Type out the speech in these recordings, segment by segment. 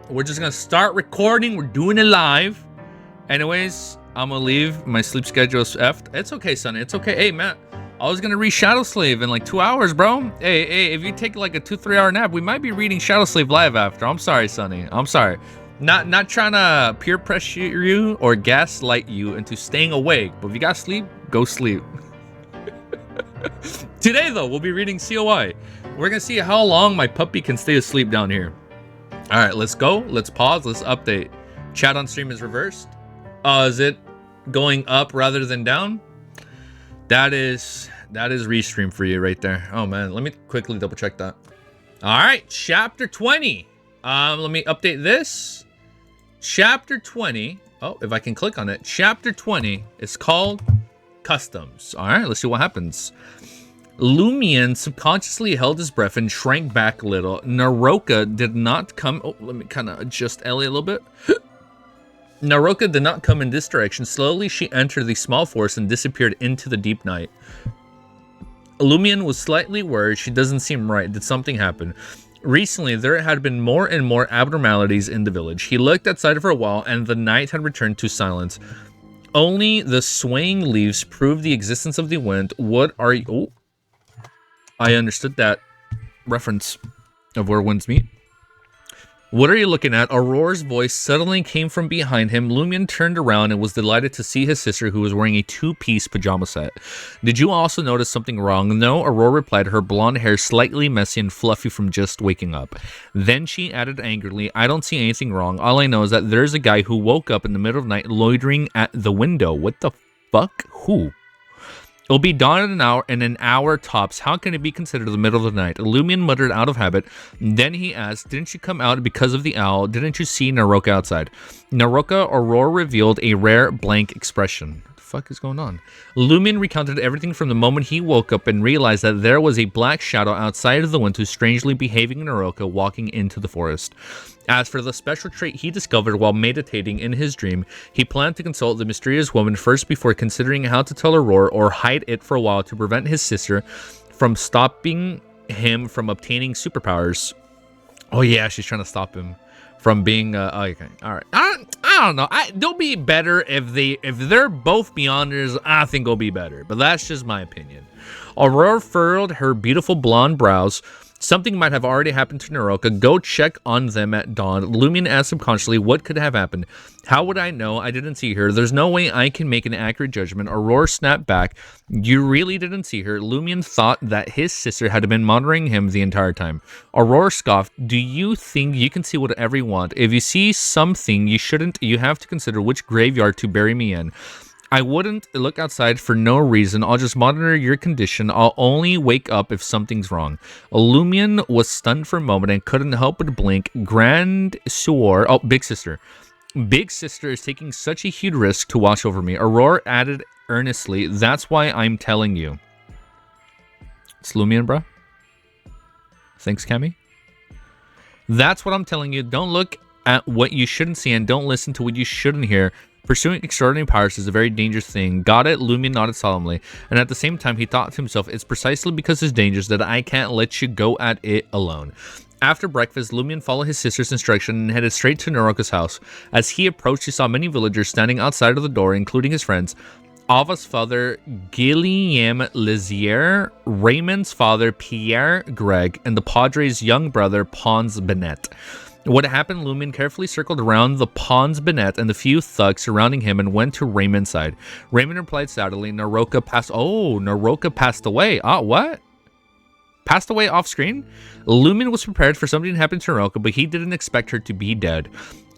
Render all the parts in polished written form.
We're just gonna start recording. We're doing it live. Anyways, I'm gonna leave. My sleep schedule is effed. It's okay, Sonny. It's okay. Hey, man, I was gonna read Shadow Slave in like 2 hours, bro. Hey, if you take like a 2-3 hour nap, we might be reading Shadow Slave live after. I'm sorry, Sonny. I'm sorry. Not trying to peer pressure you or gaslight you into staying awake. But if you got sleep, go sleep. Today, though, we'll be reading COI. We're gonna see how long my puppy can stay asleep down here. All right, let's go. Let's pause. Let's update. Chat on stream is reversed. Is it going up rather than down? That is restream for you right there. Oh man, let me quickly double check that. All right, chapter 20. Let me update this. Chapter 20. Oh, if I can click on it. Chapter 20 is called Customs. All right, let's see what happens. Lumion subconsciously held his breath and shrank back a little. Naroka did not come. Oh, let me kind of adjust Ellie a little bit. Naroka did not come in this direction. Slowly, she entered the small forest and disappeared into the deep night. Lumion was slightly worried. She doesn't seem right. Did something happen? Recently, there had been more and more abnormalities in the village. He looked outside for a while, and the night had returned to silence. Only the swaying leaves proved the existence of the wind. What are you... Oh. I understood that reference of where winds meet. What are you looking at? Aurora's voice suddenly came from behind him. Lumion turned around and was delighted to see his sister, who was wearing a two-piece pajama set. Did you also notice something wrong? No, Aurora replied, her blonde hair slightly messy and fluffy from just waking up. Then she added angrily, I don't see anything wrong. All I know is that there's a guy who woke up in the middle of the night loitering at the window. What the fuck? Who? It'll be dawn in an hour tops. How can it be considered the middle of the night? Lumion muttered out of habit. Then he asked, didn't you come out because of the owl? Didn't you see Naroka outside? Naroka, Aurora revealed a rare blank expression. What the fuck is going on? Lumion recounted everything from the moment he woke up and realized that there was a black shadow outside of the window strangely behaving Naroka walking into the forest. As for the special trait he discovered while meditating in his dream, he planned to consult the mysterious woman first before considering how to tell Aurora or hide it for a while to prevent his sister from stopping him from obtaining superpowers. Oh yeah, she's trying to stop him from being okay. All right. I don't know. They'll be better if they're both Beyonders. I think it'll be better, but that's just my opinion. Aurora furrowed her beautiful blonde brows. Something might have already happened to Naroka. Go check on them at dawn. Lumion asked subconsciously, what could have happened? How would I know? I didn't see her. There's no way I can make an accurate judgment. Aurora snapped back. You really didn't see her? Lumion thought that his sister had been monitoring him the entire time. Aurora scoffed. Do you think you can see whatever you want? If you see something you shouldn't, you have to consider which graveyard to bury me in. I wouldn't look outside for no reason. I'll just monitor your condition. I'll only wake up if something's wrong. Lumion was stunned for a moment and couldn't help but blink. Grand Suor, oh, Big Sister. Big Sister is taking such a huge risk to watch over me. Aurora added earnestly, that's why I'm telling you. It's Lumion, bro. Thanks, Cammy. That's what I'm telling you. Don't look at what you shouldn't see and don't listen to what you shouldn't hear. Pursuing extraordinary powers is a very dangerous thing. Got it? Lumion nodded solemnly. And at the same time, he thought to himself, it's precisely because it's dangerous that I can't let you go at it alone. After breakfast, Lumion followed his sister's instruction and headed straight to Naroka's house. As he approached, he saw many villagers standing outside of the door, including his friends. Ava's father, Guillaume Lizier, Raymond's father, Pierre Greg, and the Padre's young brother, Pons Benet. What happened, Lumion carefully circled around the Pons Benet and the few thugs surrounding him and went to Raymond's side. Raymond replied sadly, Naroka passed away. What? Passed away off screen? Lumion was prepared for something to happen to Naroka, but he didn't expect her to be dead.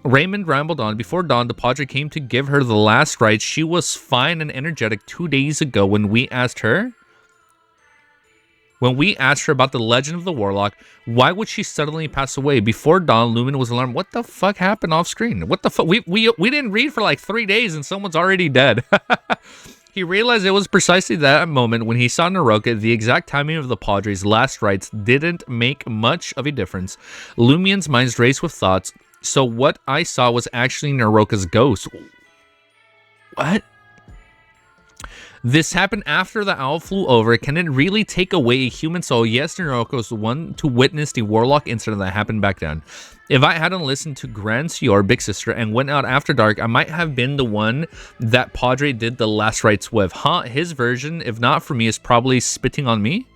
Raymond rambled on. Before dawn, the Padre came to give her the last rites. She was fine and energetic 2 days ago when we asked her. When we asked her about the legend of the Warlock, why would she suddenly pass away? Before dawn, Lumion was alarmed. What the fuck happened off screen? What the fuck? We didn't read for like 3 days and someone's already dead. He realized it was precisely that moment when he saw Naroka. The exact timing of the Padre's last rites didn't make much of a difference. Lumion's mind raced with thoughts. So what I saw was actually Naroka's ghost. What? This happened after the owl flew over. Can it really take away a human soul? Yes, Noroko was the one to witness the warlock incident that happened back then. If I hadn't listened to Grand Sior, Big Sister, and went out after dark, I might have been the one that Padre did the last rites with. Huh? His version, if not for me, is probably spitting on me.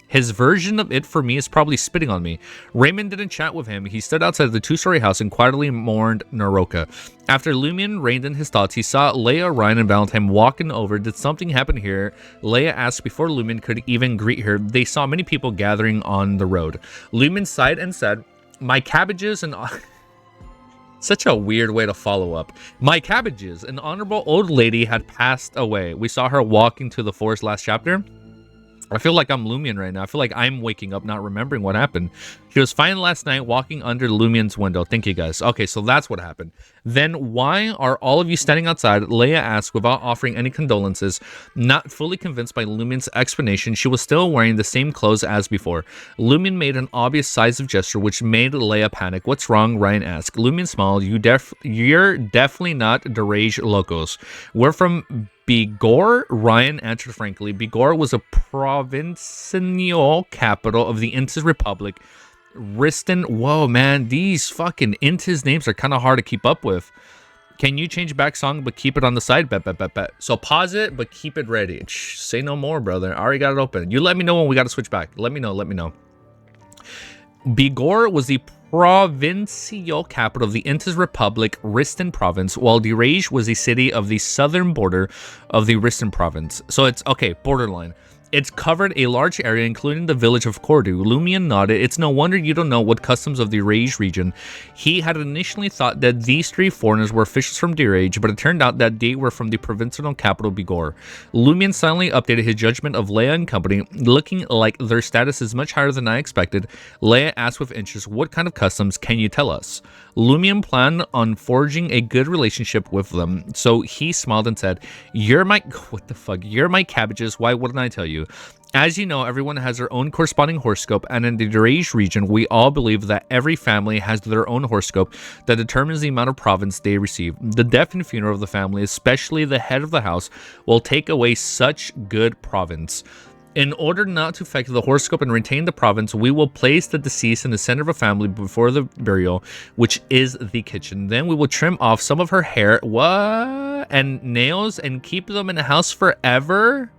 His version of it for me is probably spitting on me. Raymond didn't chat with him. He stood outside the two-story house and quietly mourned Naroka. After Lumion reigned in his thoughts, he saw Leia, Ryan, and Valentine walking over. Did something happen here? Leia asked before Lumion could even greet her. They saw many people gathering on the road. Lumion sighed and said, "My cabbages and..." Such a weird way to follow up. "My cabbages, an honorable old lady, had passed away. We saw her walking to the forest last chapter." I feel like I'm Lumion right now. I feel like I'm waking up not remembering what happened. She was fine last night walking under Lumion's window. Thank you, guys. Okay, so that's what happened. Then why are all of you standing outside? Leia asked without offering any condolences. Not fully convinced by Lumion's explanation, she was still wearing the same clothes as before. Lumion made an obvious size of gesture which made Leia panic. "What's wrong?" Ryan asked. Lumion smiled. You're definitely not deranged locos. We're from Bigor," Ryan answered frankly. Bigor was a provincial capital of the Intis Republic. Riston, whoa, man, these fucking Intis names are kind of hard to keep up with. "Can you change back song but keep it on the side?" Bet. So pause it but keep it ready. Say no more, brother. I already got it open. You let me know when we got to switch back. Let me know. Bigor was the provincial capital of the Intis Republic, Riston province, while Dirage was the city of the southern border of the Riston province. So it's, okay, borderline. It's covered a large area, including the village of Cordu. Lumion nodded. It's no wonder you don't know what customs of the Dirage region. He had initially thought that these three foreigners were officials from Dirage, but it turned out that they were from the provincial capital, Bigor. Lumion silently updated his judgment of Leia and company, looking like their status is much higher than I expected. Leia asked with interest, "What kind of customs can you tell us?" Lumion planned on forging a good relationship with them, so he smiled and said, "You're my..." What the fuck? "You're my cabbages. Why wouldn't I tell you? As you know, everyone has their own corresponding horoscope, and in the Dirage region, we all believe that every family has their own horoscope that determines the amount of province they receive. The death and funeral of the family, especially the head of the house, will take away such good province. In order not to affect the horoscope and retain the province, we will place the deceased in the center of a family before the burial, which is the kitchen. Then we will trim off some of her hair, and nails, and keep them in the house forever,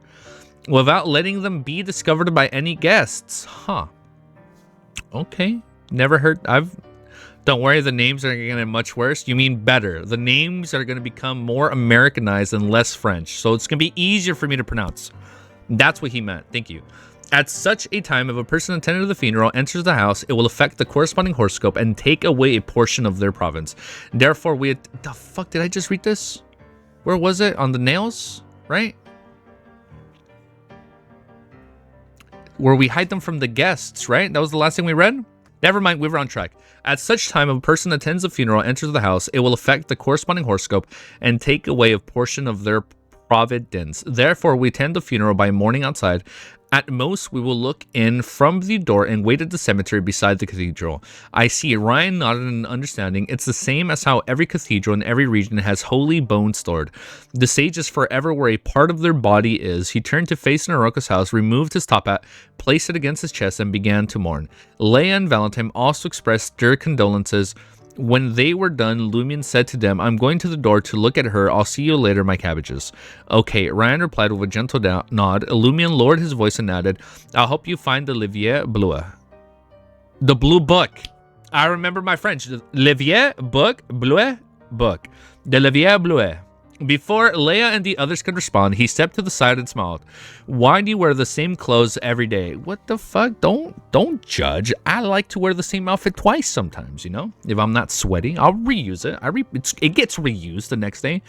without letting them be discovered by any guests." Huh. Okay. Never heard. Don't worry, the names are going to get much worse. You mean better. The names are going to become more Americanized and less French. So it's going to be easier for me to pronounce. That's what he meant. Thank you. "At such a time, if a person attending to the funeral enters the house, it will affect the corresponding horoscope and take away a portion of their province. Therefore, the fuck, did I just read this? Where was it? On the nails? Right? Where we hide them from the guests, right? That was the last thing we read? Never mind, we were on track. "At such time, if a person attends the funeral, enters the house, it will affect the corresponding horoscope and take away a portion of their providence. Therefore, we attend the funeral by mourning outside. At most, we will look in from the door and wait at the cemetery beside the cathedral." I see. Ryan nodded in understanding. "It's the same as how every cathedral in every region has holy bones stored. The sage is forever where a part of their body is." He turned to face Naroka's house, removed his top hat, placed it against his chest, and began to mourn. Leia and Valentine also expressed their condolences. When they were done, Lumion said to them, "I'm going to the door to look at her. I'll see you later, my cabbages." "Okay," Ryan replied with a gentle nod. Lumion lowered his voice and added, "I'll help you find the Livier Bleu." The blue book. I remember my French. Livier book, Bleu book. The Livier Bleu. Before Leia and the others could respond, he stepped to the side and smiled. "Why do you wear the same clothes every day?" What the fuck? Don't judge. I like to wear the same outfit twice sometimes, you know? If I'm not sweaty, I'll reuse it. It gets reused the next day.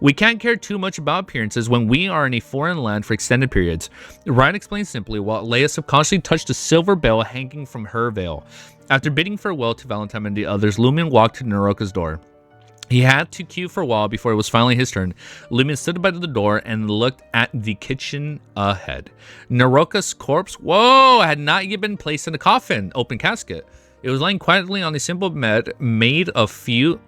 "We can't care too much about appearances when we are in a foreign land for extended periods." Ryan explained simply, while Leia subconsciously touched a silver bell hanging from her veil. After bidding farewell to Valentine and the others, Lumion walked to Naroka's door. He had to queue for a while before it was finally his turn. Lumion stood by the door and looked at the kitchen ahead. Naroka's corpse, had not yet been placed in a coffin, open casket. It was lying quietly on a simple bed made of few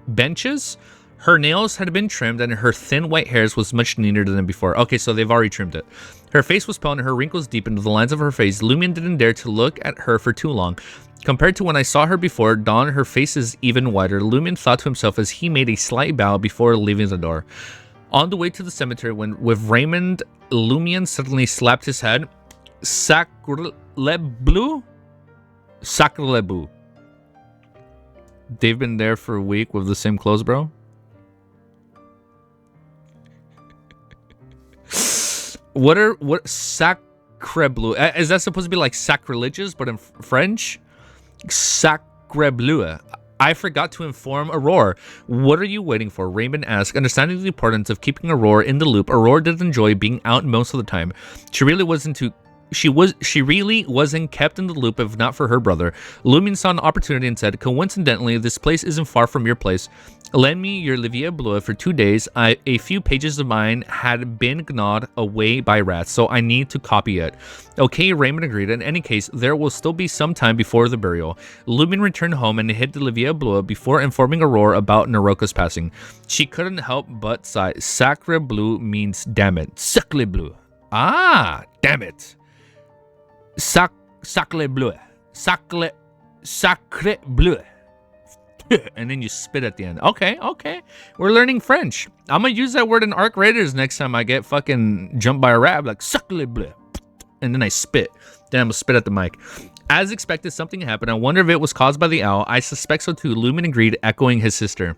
benches, Her nails had been trimmed and her thin white hairs was much neater than before. Okay, so they've already trimmed it. Her face was pale and her wrinkles deepened the lines of her face. Lumion didn't dare to look at her for too long. Compared to when I saw her before dawn, her face is even whiter. Lumion thought to himself as he made a slight bow before leaving the door. On the way to the cemetery, when with Raymond, Lumion suddenly slapped his head. Sacrebleu? Sacrebleu. They've been there for a week with the same clothes, bro. What sacrebleu? Is that supposed to be like sacrilegious, but in French? Sacrebleu. I forgot to inform Aurora. What are you waiting for? Raymond asked. Understanding the importance of keeping Aurora in the loop, Aurora did enjoy being out most of the time. She really wasn't kept in the loop if not for her brother. Lumion saw an opportunity and said, coincidentally, this place isn't far from your place. Lend me your livestream for 2 days. A few pages of mine had been gnawed away by rats, so I need to copy it. Okay, Raymond agreed. In any case, there will still be some time before the burial. Lumion returned home and hid the livestream before informing Aurora about Naroka's passing. She couldn't help but sigh. Sacre bleu means damn it. Sacre bleu. Ah, damn it. Sacre bleu. Sacre bleu. And then you spit at the end. Okay. We're learning French. I'm gonna use that word in Arc Raiders next time I get fucking jumped by a rat. Like, sacre bleu. And then I spit. Then I'm gonna spit at the mic. As expected, something happened. I wonder if it was caused by the owl. I suspect so too. Lumion agreed, echoing his sister.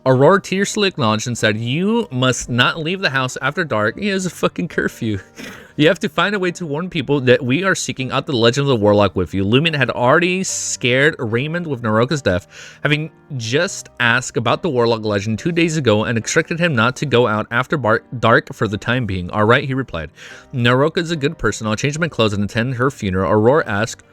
Aurora tearfully acknowledged and said, you must not leave the house after dark. He has a fucking curfew. You have to find a way to warn people that we are seeking out the legend of the Warlock with you. Lumion had already scared Raymond with Naroka's death, having just asked about the Warlock legend 2 days ago and instructed him not to go out after dark for the time being. All right, he replied. Naroka is a good person. I'll change my clothes and attend her funeral. Aurora asked,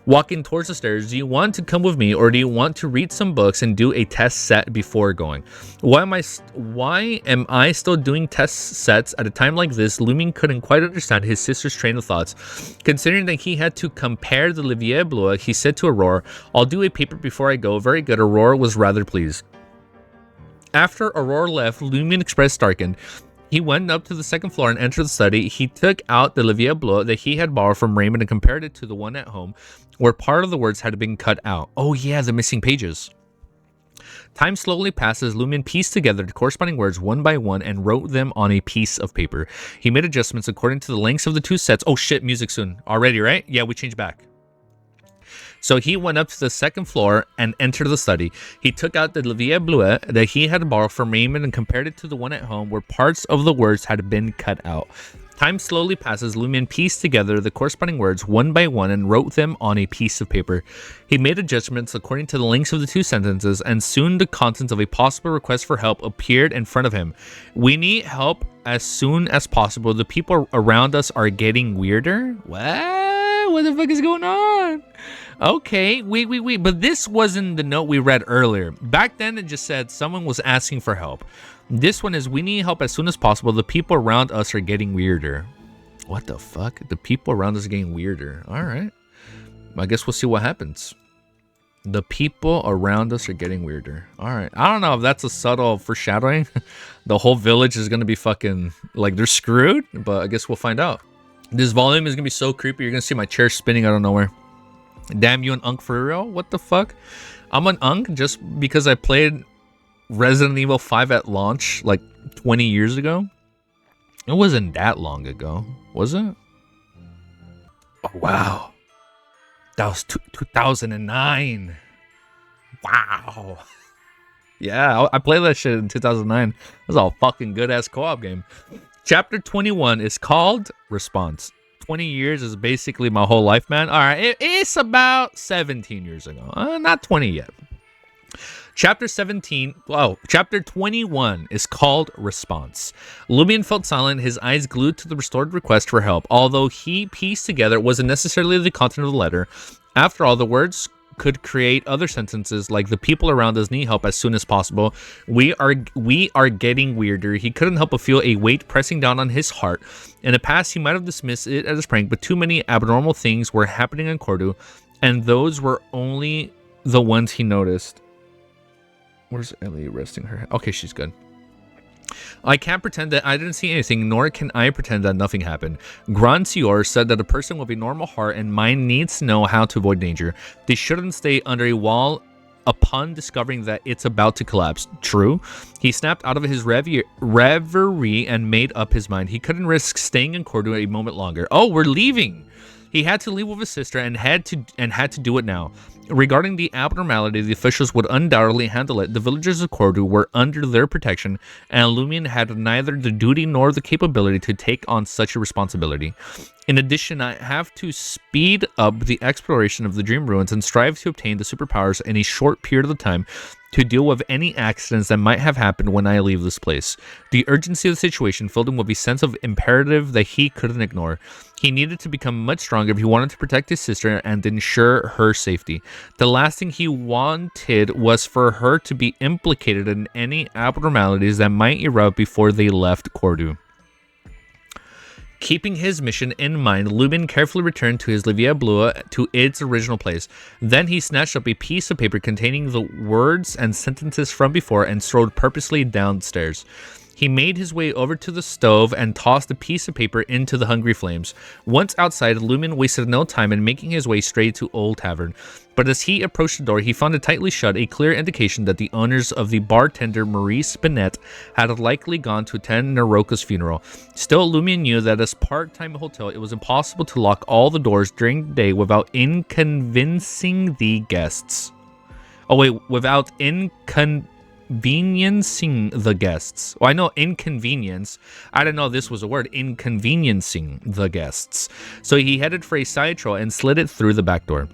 walking towards the stairs, do you want to come with me or do you want to read some books and do a test set before going? Why am I still doing test sets at a time like this? Lumion couldn't quite understand his sister's train of thoughts. Considering that he had to compare the livestream, he said to Aurora, I'll do a paper before I go. Very good. Aurora was rather pleased. After Aurora left, Lumion expressed darkened. He went up to the second floor and entered the study. He took out the livestream that he had borrowed from Raymond and compared it to the one at home, where part of the words had been cut out. Oh yeah, the missing pages. Time slowly passes. Lumion pieced together the corresponding words one by one and wrote them on a piece of paper. He made adjustments according to the lengths of the two sets. Oh shit, music soon. Already, right? Yeah, we changed back. So he went up to the second floor and entered the study. He took out the livestream that he had borrowed from Raymond and compared it to the one at home where parts of the words had been cut out. Time slowly passes. Lumion pieced together the corresponding words one by one and wrote them on a piece of paper. He made adjustments according to the lengths of the two sentences, and soon the contents of a possible request for help appeared in front of him. We need help as soon as possible. The people around us are getting weirder. What the fuck is going on? Okay, wait. But this wasn't the note we read earlier. Back then, it just said someone was asking for help. This one is, we need help as soon as possible. The people around us are getting weirder. What the fuck? The people around us are getting weirder. All right. I guess we'll see what happens. The people around us are getting weirder. All right. I don't know if that's a subtle foreshadowing. The whole village is going to be fucking, like, they're screwed. But I guess we'll find out. This volume is going to be so creepy. You're going to see my chair spinning out of nowhere. Damn, you an unk for real? What the fuck? I'm an unk just because I played Resident Evil 5 at launch like 20 years ago. It wasn't that long ago, was it? Oh, wow. That was 2009. Wow. Yeah, I played that shit in 2009. It was a fucking good-ass co-op game. Chapter 21 is called Response. 20 years is basically my whole life, man. All right, it's about 17 years ago. Not 20 yet. Chapter 21 is called Response. Lumion felt silent, his eyes glued to the restored request for help. Although he pieced together it wasn't necessarily the content of the letter. After all, the words could create other sentences like the people around us need help as soon as possible. We are getting weirder. He couldn't help but feel a weight pressing down on his heart. In the past, he might have dismissed it as a prank, but too many abnormal things were happening in Cordu, and those were only the ones he noticed. Where's Ellie resting her head? Okay, she's good. I can't pretend that I didn't see anything, nor can I pretend that nothing happened. Grand Sieur said that a person with a normal heart and mind needs to know how to avoid danger. They shouldn't stay under a wall upon discovering that it's about to collapse. True. He snapped out of his reverie and made up his mind. He couldn't risk staying in Cordoue a moment longer. Oh, we're leaving! He had to leave with his sister and had to do it now. Regarding the abnormality, the officials would undoubtedly handle it. The villagers of Cordoue were under their protection, and Lumion had neither the duty nor the capability to take on such a responsibility. In addition, I have to speed up the exploration of the dream ruins and strive to obtain the superpowers in a short period of time to deal with any accidents that might have happened when I leave this place. The urgency of the situation filled him with a sense of imperative that he couldn't ignore. He needed to become much stronger if he wanted to protect his sister and ensure her safety. The last thing he wanted was for her to be implicated in any abnormalities that might erupt before they left Cordoue. Keeping his mission in mind, Lumion carefully returned to his Livia Blua to its original place. Then he snatched up a piece of paper containing the words and sentences from before and strode purposely downstairs. He made his way over to the stove and tossed the piece of paper into the hungry flames. Once outside, Lumion wasted no time in making his way straight to Old Tavern. But as he approached the door, he found it tightly shut, a clear indication that the owners of the bartender Maurice Binet had likely gone to attend Naroka's funeral. Still, Lumion knew that as part-time hotel, it was impossible to lock all the doors during the day without inconveniencing the guests. Oh wait, without inconveniencing the guests. Well, I know inconvenience. I didn't know this was a word. Inconveniencing the guests. So he headed for a side trail and slid it through the back door.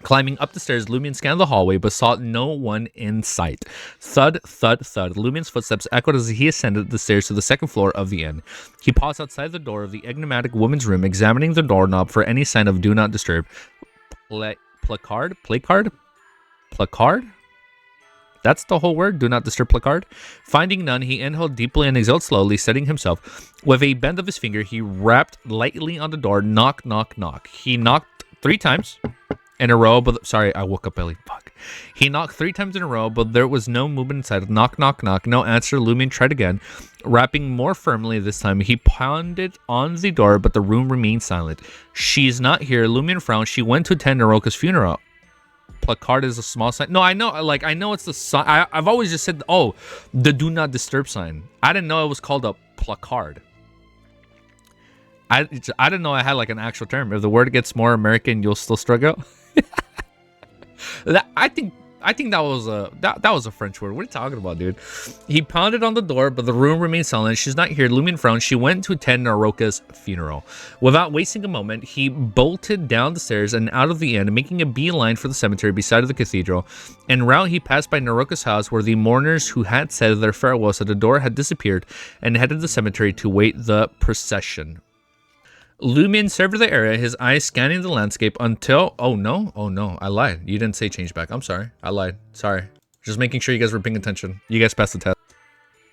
Climbing up the stairs, Lumion scanned the hallway but saw no one in sight. Thud, thud, thud. Lumion's footsteps echoed as he ascended the stairs to the second floor of the inn. He paused outside the door of the enigmatic woman's room, examining the doorknob for any sign of do not disturb. Placard? That's the whole word, do not disturb placard. Finding none, he inhaled deeply and exhaled slowly, setting himself. With a bend of his finger, he rapped lightly on the door. Knock, knock, knock. He knocked 3 times in a row, but sorry, I woke up early. Fuck. He knocked 3 times in a row, but there was no movement inside. Knock, knock, knock. No answer. Lumion tried again, rapping more firmly this time. He pounded on the door, but the room remained silent. She's not here. Lumion frowned. She went to attend Naroka's funeral. Placard is a small sign. No, I know. Like, I know it's the sign. I've always just said, oh, the do not disturb sign. I didn't know it was called a placard. I didn't know I had like an actual term. If the word gets more American, you'll still struggle. I think that was a French word. What are you talking about, dude? He pounded on the door, but the room remained silent. She's not here. Lumion frowned. She went to attend Naroka's funeral. Without wasting a moment, he bolted down the stairs and out of the inn, making a beeline for the cemetery beside the cathedral. En route, he passed by Naroka's house, where the mourners who had said their farewells at the door had disappeared, and headed to the cemetery to wait the procession. Lumion surveyed the area, his eyes scanning the landscape until... Oh no, I lied. You didn't say change back. I'm sorry. I lied. Sorry. Just making sure you guys were paying attention. You guys passed the test.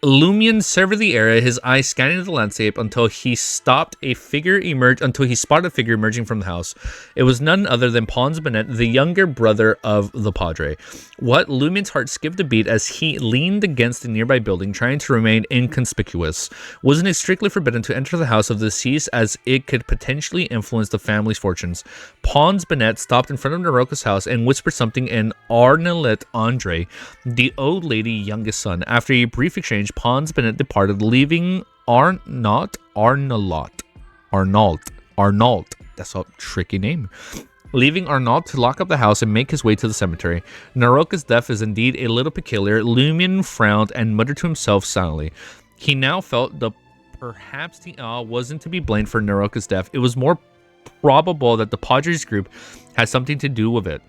Lumion surveyed the area, his eyes scanning the landscape until he spotted a figure emerging from the house. It was none other than Pons Binet, the younger brother of the Padre. What? Lumion's heart skipped a beat as he leaned against a nearby building, trying to remain inconspicuous. Wasn't it strictly forbidden to enter the house of the deceased, as it could potentially influence the family's fortunes? Pons Binet stopped in front of Naroka's house and whispered something in Arnalet Andre, the old lady's youngest son. After a brief exchange, Pons Binet departed, leaving Arnault. That's a tricky name. Leaving Arnault to lock up the house and make his way to the cemetery. Naroka's death is indeed a little peculiar. Lumion frowned and muttered to himself silently. He now felt that perhaps the owl wasn't to be blamed for Naroka's death. It was more probable that the Padres group had something to do with it.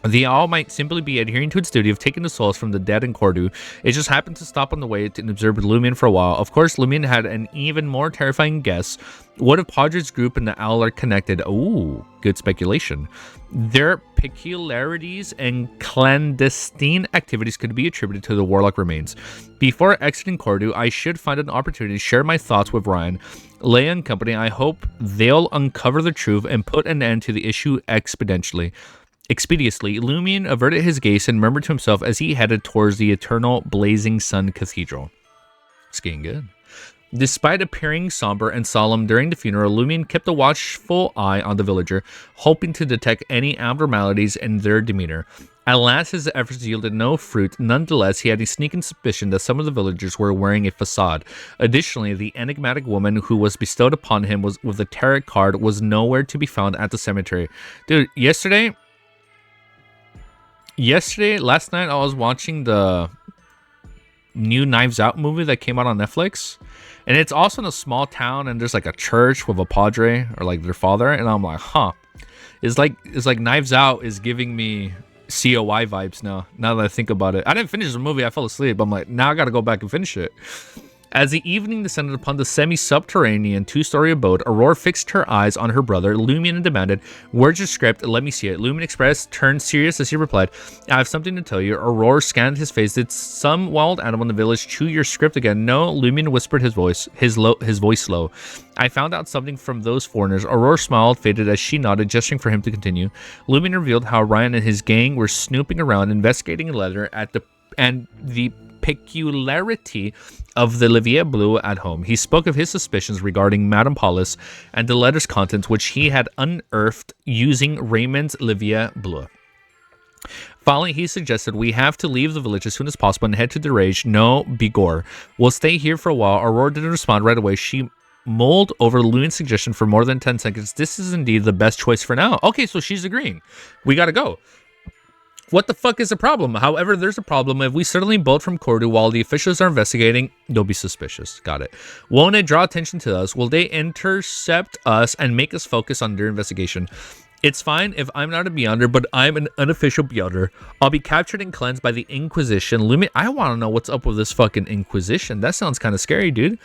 The owl might simply be adhering to its duty of taking the souls from the dead in Cordoue. It just happened to stop on the way and observe Lumion for a while. Of course, Lumion had an even more terrifying guess. What if Padres group and the owl are connected? Ooh, good speculation. Their peculiarities and clandestine activities could be attributed to the warlock remains. Before exiting Cordoue, I should find an opportunity to share my thoughts with Ryan. Leia and company, I hope they'll uncover the truth and put an end to the issue exponentially. Expeditiously, Lumion averted his gaze and murmured to himself as he headed towards the eternal blazing sun cathedral. It's getting good. Despite appearing somber and solemn during the funeral, Lumion kept a watchful eye on the villager, hoping to detect any abnormalities in their demeanor. Alas, his efforts yielded no fruit. Nonetheless, he had a sneaking suspicion that some of the villagers were wearing a facade. Additionally, the enigmatic woman who was bestowed upon him with a tarot card was nowhere to be found at the cemetery. Dude, last night, I was watching the new Knives Out movie that came out on Netflix, and it's also in a small town, and there's like a church with a padre or like their father, and I'm like, it's like Knives Out is giving me COI vibes now that I think about it. I didn't finish the movie, I fell asleep. I'm like, now I gotta go back and finish it. As the evening descended upon the semi-subterranean two-story abode, Aurora fixed her eyes on her brother, Lumion, and demanded, "Where's your script? Let me see it." Lumion expressed, turned serious as he replied, "I have something to tell you." Aurora scanned his face. "Did some wild animal in the village chew your script again?" "No," Lumion whispered, his voice low. "I found out something from those foreigners." Aurora smiled, faded as she nodded, gesturing for him to continue. Lumion revealed how Ryan and his gang were snooping around, investigating a letter and the peculiarity of the Livia Blue at home. He spoke of his suspicions regarding Madame Paulus and the letter's contents, which he had unearthed using Raymond's Livia Blue. Finally, he suggested we have to leave the village as soon as possible and head to the rage. "No, Bigor. We'll stay here for a while." Aurora didn't respond right away. She mulled over Lumine's suggestion for more than 10 seconds. "This is indeed the best choice for now." Okay, so she's agreeing. We gotta go. What the fuck is the problem? However, there's a problem. If we suddenly bolt from Cordu while the officials are investigating, they'll be suspicious. Got it. Won't it draw attention to us? Will they intercept us and make us focus on their investigation? It's fine if I'm not a Beyonder, but I'm an unofficial Beyonder. I'll be captured and cleansed by the Inquisition. Lumion, I want to know what's up with this fucking Inquisition. That sounds kind of scary, dude.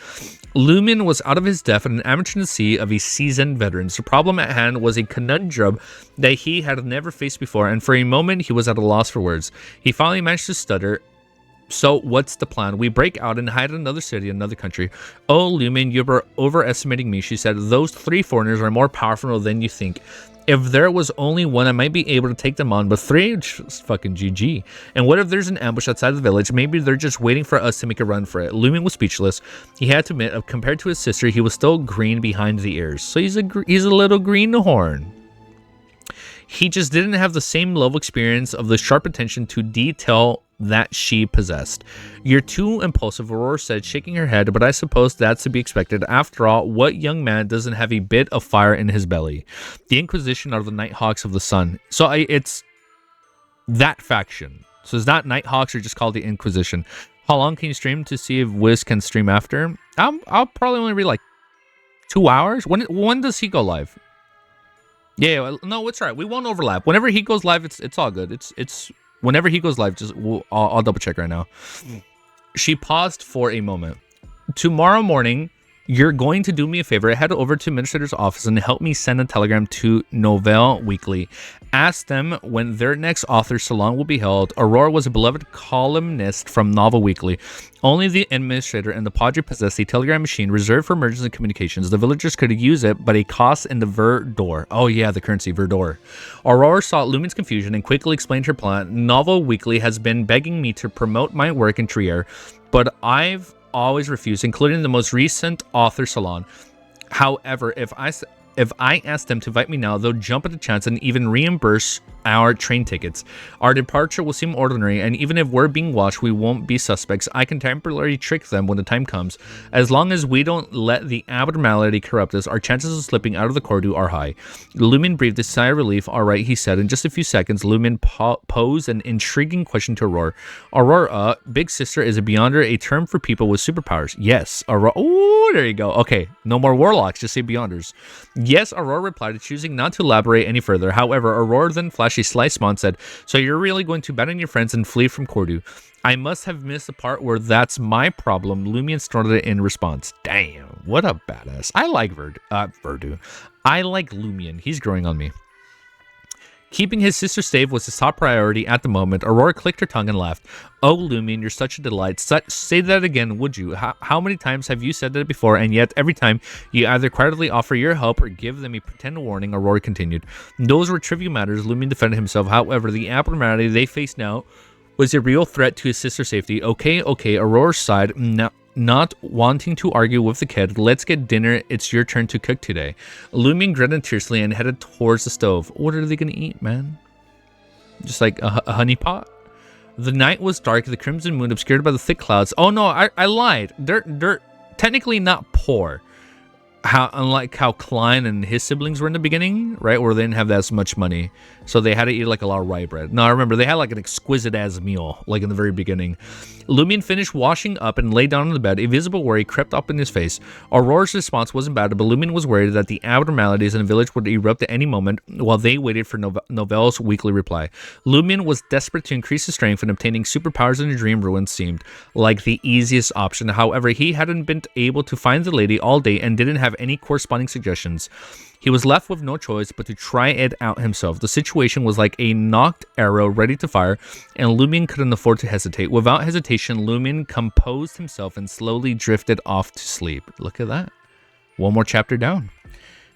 Lumion was out of his depth and an amateur in the sea of a seasoned veteran. The problem at hand was a conundrum that he had never faced before, and for a moment he was at a loss for words. He finally managed to stutter. "So what's the plan? We break out and hide in another city, another country." "Oh, Lumion, you're overestimating me," she said. "Those 3 foreigners are more powerful than you think. If there was only one, I might be able to take them on, but 3, just fucking GG. And what if there's an ambush outside the village? Maybe they're just waiting for us to make a run for it." Lumion was speechless. He had to admit, compared to his sister, he was still green behind the ears. So he's a little greenhorn. He just didn't have the same level of experience of the sharp attention to detail that she possessed. "You're too impulsive," Aurora said, shaking her head, "but I suppose that's to be expected. After all, what young man doesn't have a bit of fire in his belly?" The Inquisition are the Nighthawks of the Sun. So it's that faction. So it's not Nighthawks, or just called the Inquisition. "How long can you stream?" To see if Wiz can stream after. I'll probably only read like 2 hours. When does he go live? Yeah, no, it's all right. We won't overlap. Whenever he goes live, it's all good. It's whenever he goes live, I'll double check right now. She paused for a moment. "Tomorrow morning, you're going to do me a favor. Head over to Administrator's office and help me send a telegram to Novel Weekly. Ask them when their next author salon will be held." Aurora was a beloved columnist from Novel Weekly. Only the administrator and the Padre possessed a telegram machine reserved for emergency communications. The villagers could use it, but a cost in the Verdor. Oh yeah, the currency, Verdor. Aurora saw Lumin's confusion and quickly explained her plan. "Novel Weekly has been begging me to promote my work in Trier, but I've always refused, including the most recent author salon. However, if I ask them to invite me now, they'll jump at the chance and even reimburse our train tickets. Our departure will seem ordinary, and even if we're being watched, we won't be suspects. I can temporarily trick them when the time comes. As long as we don't let the abnormality corrupt us, our chances of slipping out of the Cordu are high." Lumion breathed a sigh of relief. "All right," he said. In just a few seconds, Lumion posed an intriguing question to Aurora. "Aurora, Big Sister is a Beyonder a term for people with superpowers?" "Yes." Aurora, oh, there you go. Okay, no more warlocks, just say Beyonders. "Yes," Aurora replied, choosing not to elaborate any further. However, Aurora then flashed a sly smile and said, "So you're really going to abandon your friends and flee from Cordu?" "I must have missed the part where that's my problem," Lumion snorted in response. Damn, what a badass. I like Verdu. I like Lumion. He's growing on me. Keeping his sister safe was his top priority at the moment. Aurora clicked her tongue and laughed. Oh, Lumion, you're such a delight. Say that again, would you? How many times have you said that before? And yet, every time, you either quietly offer your help or give them a pretend warning, Aurora continued. Those were trivial matters. Lumion defended himself. However, the abnormality they faced now was a real threat to his sister's safety. Okay, Aurora sighed, not wanting to argue with the kid. Let's get dinner. It's your turn to cook today. Lumion grinned tersely and headed towards the stove. What are they gonna eat, man? Just like a honey pot? The night was dark, the crimson moon obscured by the thick clouds. Oh no, I lied. They're technically not poor. Unlike how Klein and his siblings were in the beginning, right, where they didn't have that much money, so they had to eat like a lot of rye bread. No, I remember they had like an exquisite ass meal, like in the very beginning. Lumion finished washing up and lay down on the bed. A visible worry crept up in his face. Aurora's response wasn't bad, but Lumion was worried that the abnormalities in the village would erupt at any moment while they waited for Novelle's weekly reply. Lumion was desperate to increase his strength, and obtaining superpowers in the dream ruins seemed like the easiest option. However, he hadn't been able to find the lady all day and didn't have any corresponding suggestions. He was left with no choice but to try it out himself. The situation was like a knocked arrow ready to fire, and Lumion couldn't afford to hesitate. Without hesitation, Lumion composed himself and slowly drifted off to sleep. Look at that. One more chapter down.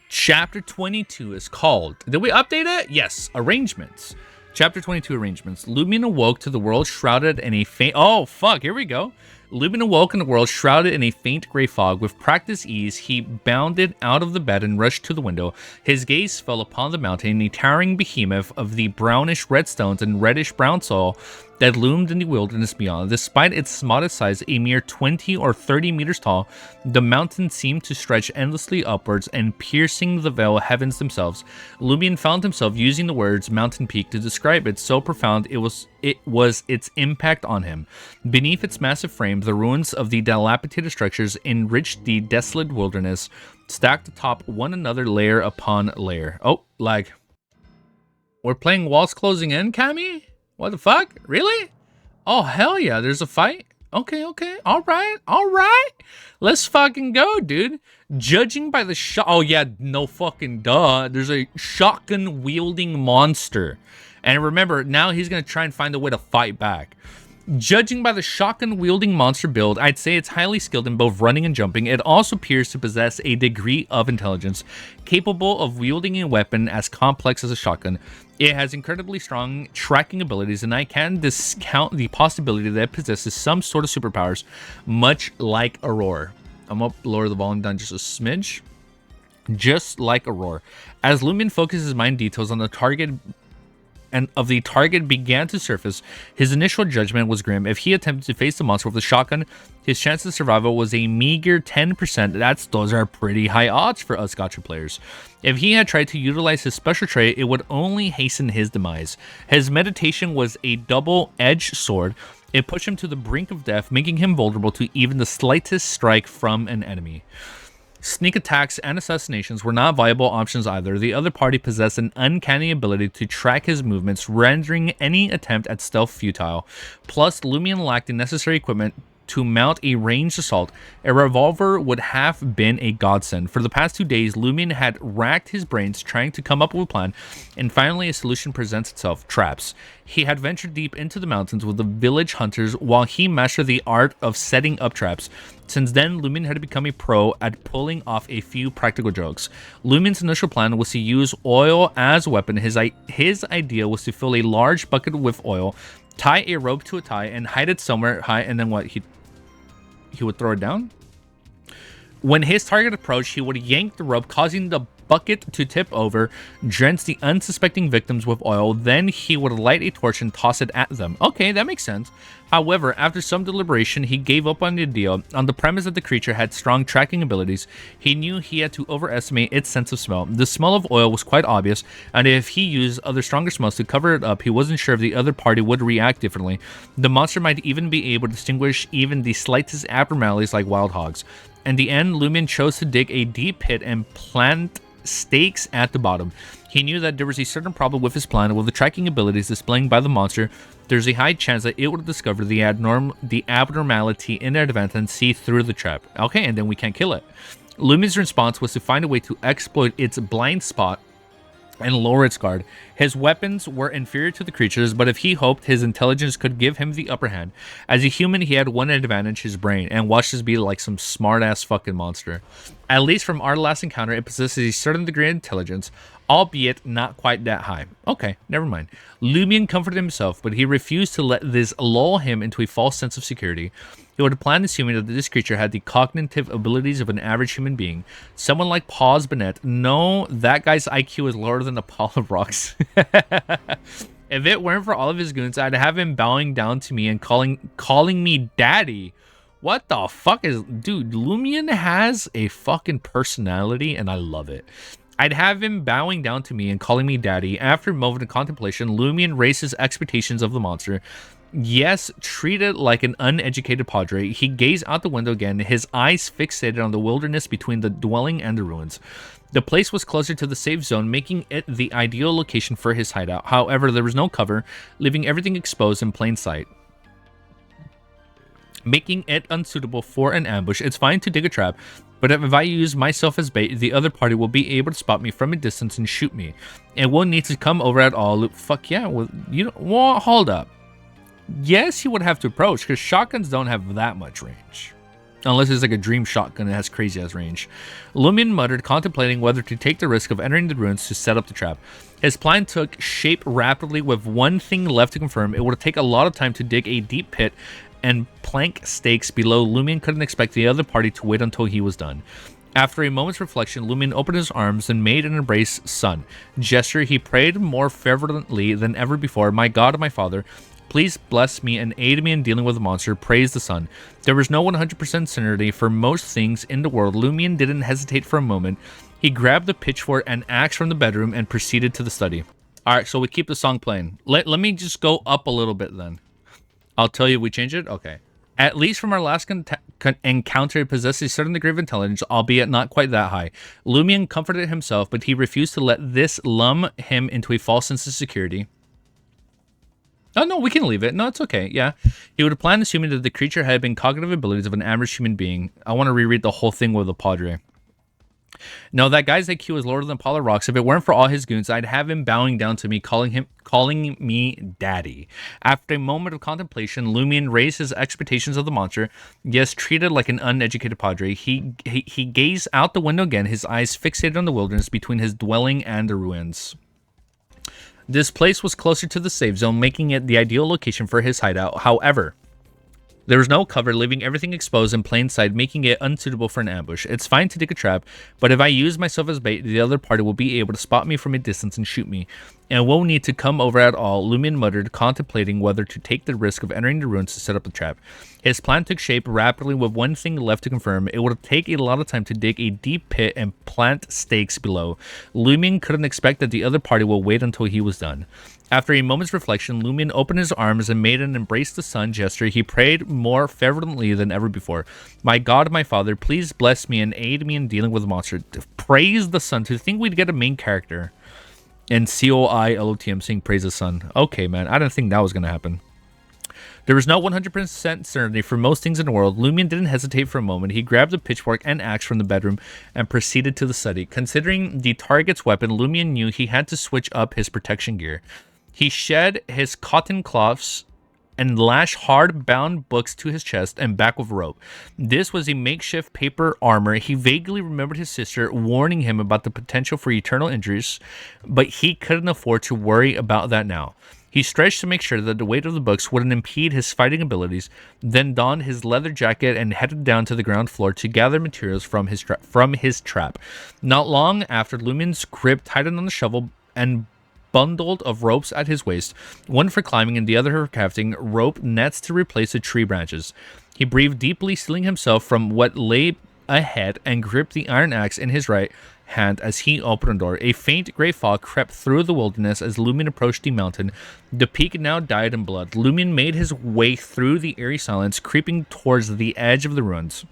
Chapter 22 is called... Did we update it? Yes. Arrangements. Chapter 22, Arrangements. Lumion awoke to the world shrouded in a faint... Oh, fuck. Here we go. Lumion awoke in the world shrouded in a faint gray fog. With practiced ease, he bounded out of the bed and rushed to the window. His gaze fell upon the mountain, a towering behemoth of the brownish red stones and reddish brown soil that loomed in the wilderness beyond. Despite its modest size, a mere 20 or 30 meters tall, the mountain seemed to stretch endlessly upwards and piercing the veil heavens themselves. Lumion found himself using the words mountain peak to describe it, so profound it was its impact on him. Beneath its massive frame, the ruins of the dilapidated structures enriched the desolate wilderness, stacked atop one another layer upon layer. Oh, lag. We're playing walls closing in, Cammy? What the fuck? Really? Oh, hell yeah, there's a fight? Okay. Alright. Let's fucking go, dude. Judging by the shot... Oh, yeah, no fucking duh. There's a shotgun-wielding monster. And remember, now he's gonna try and find a way to fight back. Judging by the shotgun-wielding monster build, I'd say it's highly skilled in both running and jumping. It also appears to possess a degree of intelligence, capable of wielding a weapon as complex as a shotgun. It has incredibly strong tracking abilities, and I can't discount the possibility that it possesses some sort of superpowers, much like Aurora. I'm gonna lower the volume down just a smidge. Just like Aurora. As Lumion focuses his mind details on the target began to surface, his initial judgment was grim. If he attempted to face the monster with a shotgun, his chance of survival was a meager 10%. Those are pretty high odds for us gacha players. If he had tried to utilize his special trait, it would only hasten his demise. His meditation was a double-edged sword. It pushed him to the brink of death, making him vulnerable to even the slightest strike from an enemy. Sneak attacks and assassinations were not viable options either. The other party possessed an uncanny ability to track his movements, rendering any attempt at stealth futile. Plus, Lumion lacked the necessary equipment to mount a ranged assault. A revolver would have been a godsend. For the past 2 days, Lumion had racked his brains trying to come up with a plan, and finally a solution presents itself: traps. He had ventured deep into the mountains with the village hunters while he mastered the art of setting up traps. Since then, Lumion had become a pro at pulling off a few practical jokes. Lumion's initial plan was to use oil as a weapon. His idea was to fill a large bucket with oil, tie a rope to a tie, and hide it somewhere high, and then what? He would throw it down? When his target approached, he would yank the rope, causing the bucket to tip over, drench the unsuspecting victims with oil. Then he would light a torch and toss it at them. Okay, that makes sense. However, after some deliberation, he gave up on the idea. On the premise that the creature had strong tracking abilities, he knew he had to overestimate its sense of smell. The smell of oil was quite obvious, and if he used other stronger smells to cover it up, he wasn't sure if the other party would react differently. The monster might even be able to distinguish even the slightest abnormalities like wild hogs. In the end, Lumion chose to dig a deep pit and plant stakes at the bottom. He knew that there was a certain problem with his plan. With the tracking abilities displayed by the monster, there's a high chance that it would discover the abnormality in advance and see through the trap. Okay, and then we can't kill it. Lumion's response was to find a way to exploit its blind spot and lower its guard. His weapons were inferior to the creatures, but if he hoped, his intelligence could give him the upper hand. As a human, he had one advantage, his brain, and watched this be like some smart-ass fucking monster. At least from our last encounter, it possesses a certain degree of intelligence, albeit not quite that high. Okay, never mind. Lumion comforted himself, but he refused to let this lull him into a false sense of security. He would have planned assuming that this creature had the cognitive abilities of an average human being. Someone like Paz Bennett. No, that guy's IQ is lower than Apollo Rocks. If it weren't for all of his goons, I'd have him bowing down to me and calling me daddy. What the fuck is... Dude, Lumion has a fucking personality, and I love it. I'd have him bowing down to me and calling me daddy. After a moment of contemplation, Lumion raised his expectations of the monster. Yes, treated like an uneducated padre, he gazed out the window again, his eyes fixated on the wilderness between the dwelling and the ruins. The place was closer to the safe zone, making it the ideal location for his hideout. However, there was no cover, leaving everything exposed in plain sight, making it unsuitable for an ambush. It's fine to dig a trap, but if I use myself as bait, the other party will be able to spot me from a distance and shoot me. It won't need to come over at all. Fuck yeah, well, you don't... Well, hold up. Yes, you would have to approach, because shotguns don't have that much range. Unless it's like a dream shotgun that has crazy ass range. Lumion muttered, contemplating whether to take the risk of entering the ruins to set up the trap. His plan took shape rapidly, with one thing left to confirm. It would take a lot of time to dig a deep pit and plank stakes below. Lumion couldn't expect the other party to wait until he was done. After a moment's reflection, Lumion opened his arms and made an embrace son gesture. He prayed more fervently than ever before. My God, my Father, please bless me and aid me in dealing with the monster. Praise the sun. There was no 100% certainty for most things in the world. Lumion didn't hesitate for a moment. He grabbed the pitchfork and axe from the bedroom and proceeded to the study. Alright, so we keep the song playing. Let me just go up a little bit then. I'll tell you we change it? Okay. At least from our last encounter, it possessed a certain degree of intelligence, albeit not quite that high. Lumion comforted himself, but he refused to let this lull him into a false sense of security. Oh, no, we can leave it. No, it's okay. Yeah. He would have planned assuming that the creature had been cognitive abilities of an average human being. I want to reread the whole thing with the Padre. No, that guy's IQ is lower than Apollo Rocks. If it weren't for all his goons, I'd have him bowing down to me, calling me daddy. After a moment of contemplation, Lumion raised his expectations of the monster. Yes, treated like an uneducated padre, he gazed out the window again, his eyes fixated on the wilderness between his dwelling and the ruins. This place was closer to the safe zone, making it the ideal location for his hideout. However, there was no cover, leaving everything exposed in plain sight, making it unsuitable for an ambush. It's fine to dig a trap, but if I use myself as bait, the other party will be able to spot me from a distance and shoot me, and won't need to come over at all. Lumion muttered, contemplating whether to take the risk of entering the ruins to set up the trap. His plan took shape rapidly, with one thing left to confirm. It would take a lot of time to dig a deep pit and plant stakes below. Lumion couldn't expect that the other party will wait until he was done. After a moment's reflection, Lumion opened his arms and made an embrace the sun gesture. He prayed more fervently than ever before. My God, my Father, please bless me and aid me in dealing with the monster. Praise the sun. To think we'd get a main character and COILOTM saying praise the sun. Okay, man. I didn't think that was going to happen. There was no 100% certainty for most things in the world. Lumion didn't hesitate for a moment. He grabbed a pitchfork and axe from the bedroom and proceeded to the study. Considering the target's weapon, Lumion knew he had to switch up his protection gear. He shed his cotton cloths and lashed hard-bound books to his chest and back with rope. This was a makeshift paper armor. He vaguely remembered his sister warning him about the potential for eternal injuries, but he couldn't afford to worry about that now. He stretched to make sure that the weight of the books wouldn't impede his fighting abilities, then donned his leather jacket and headed down to the ground floor to gather materials from his trap. Not long after, Lumion's grip tightened on the shovel and bundled of ropes at his waist, one for climbing and the other for crafting rope nets to replace the tree branches. He breathed deeply, steeling himself from what lay ahead, and gripped the iron axe in his right hand as he opened the door. A faint gray fog crept through the wilderness as Lumion approached the mountain. The peak now dyed in blood. Lumion made his way through the eerie silence, creeping towards the edge of the ruins.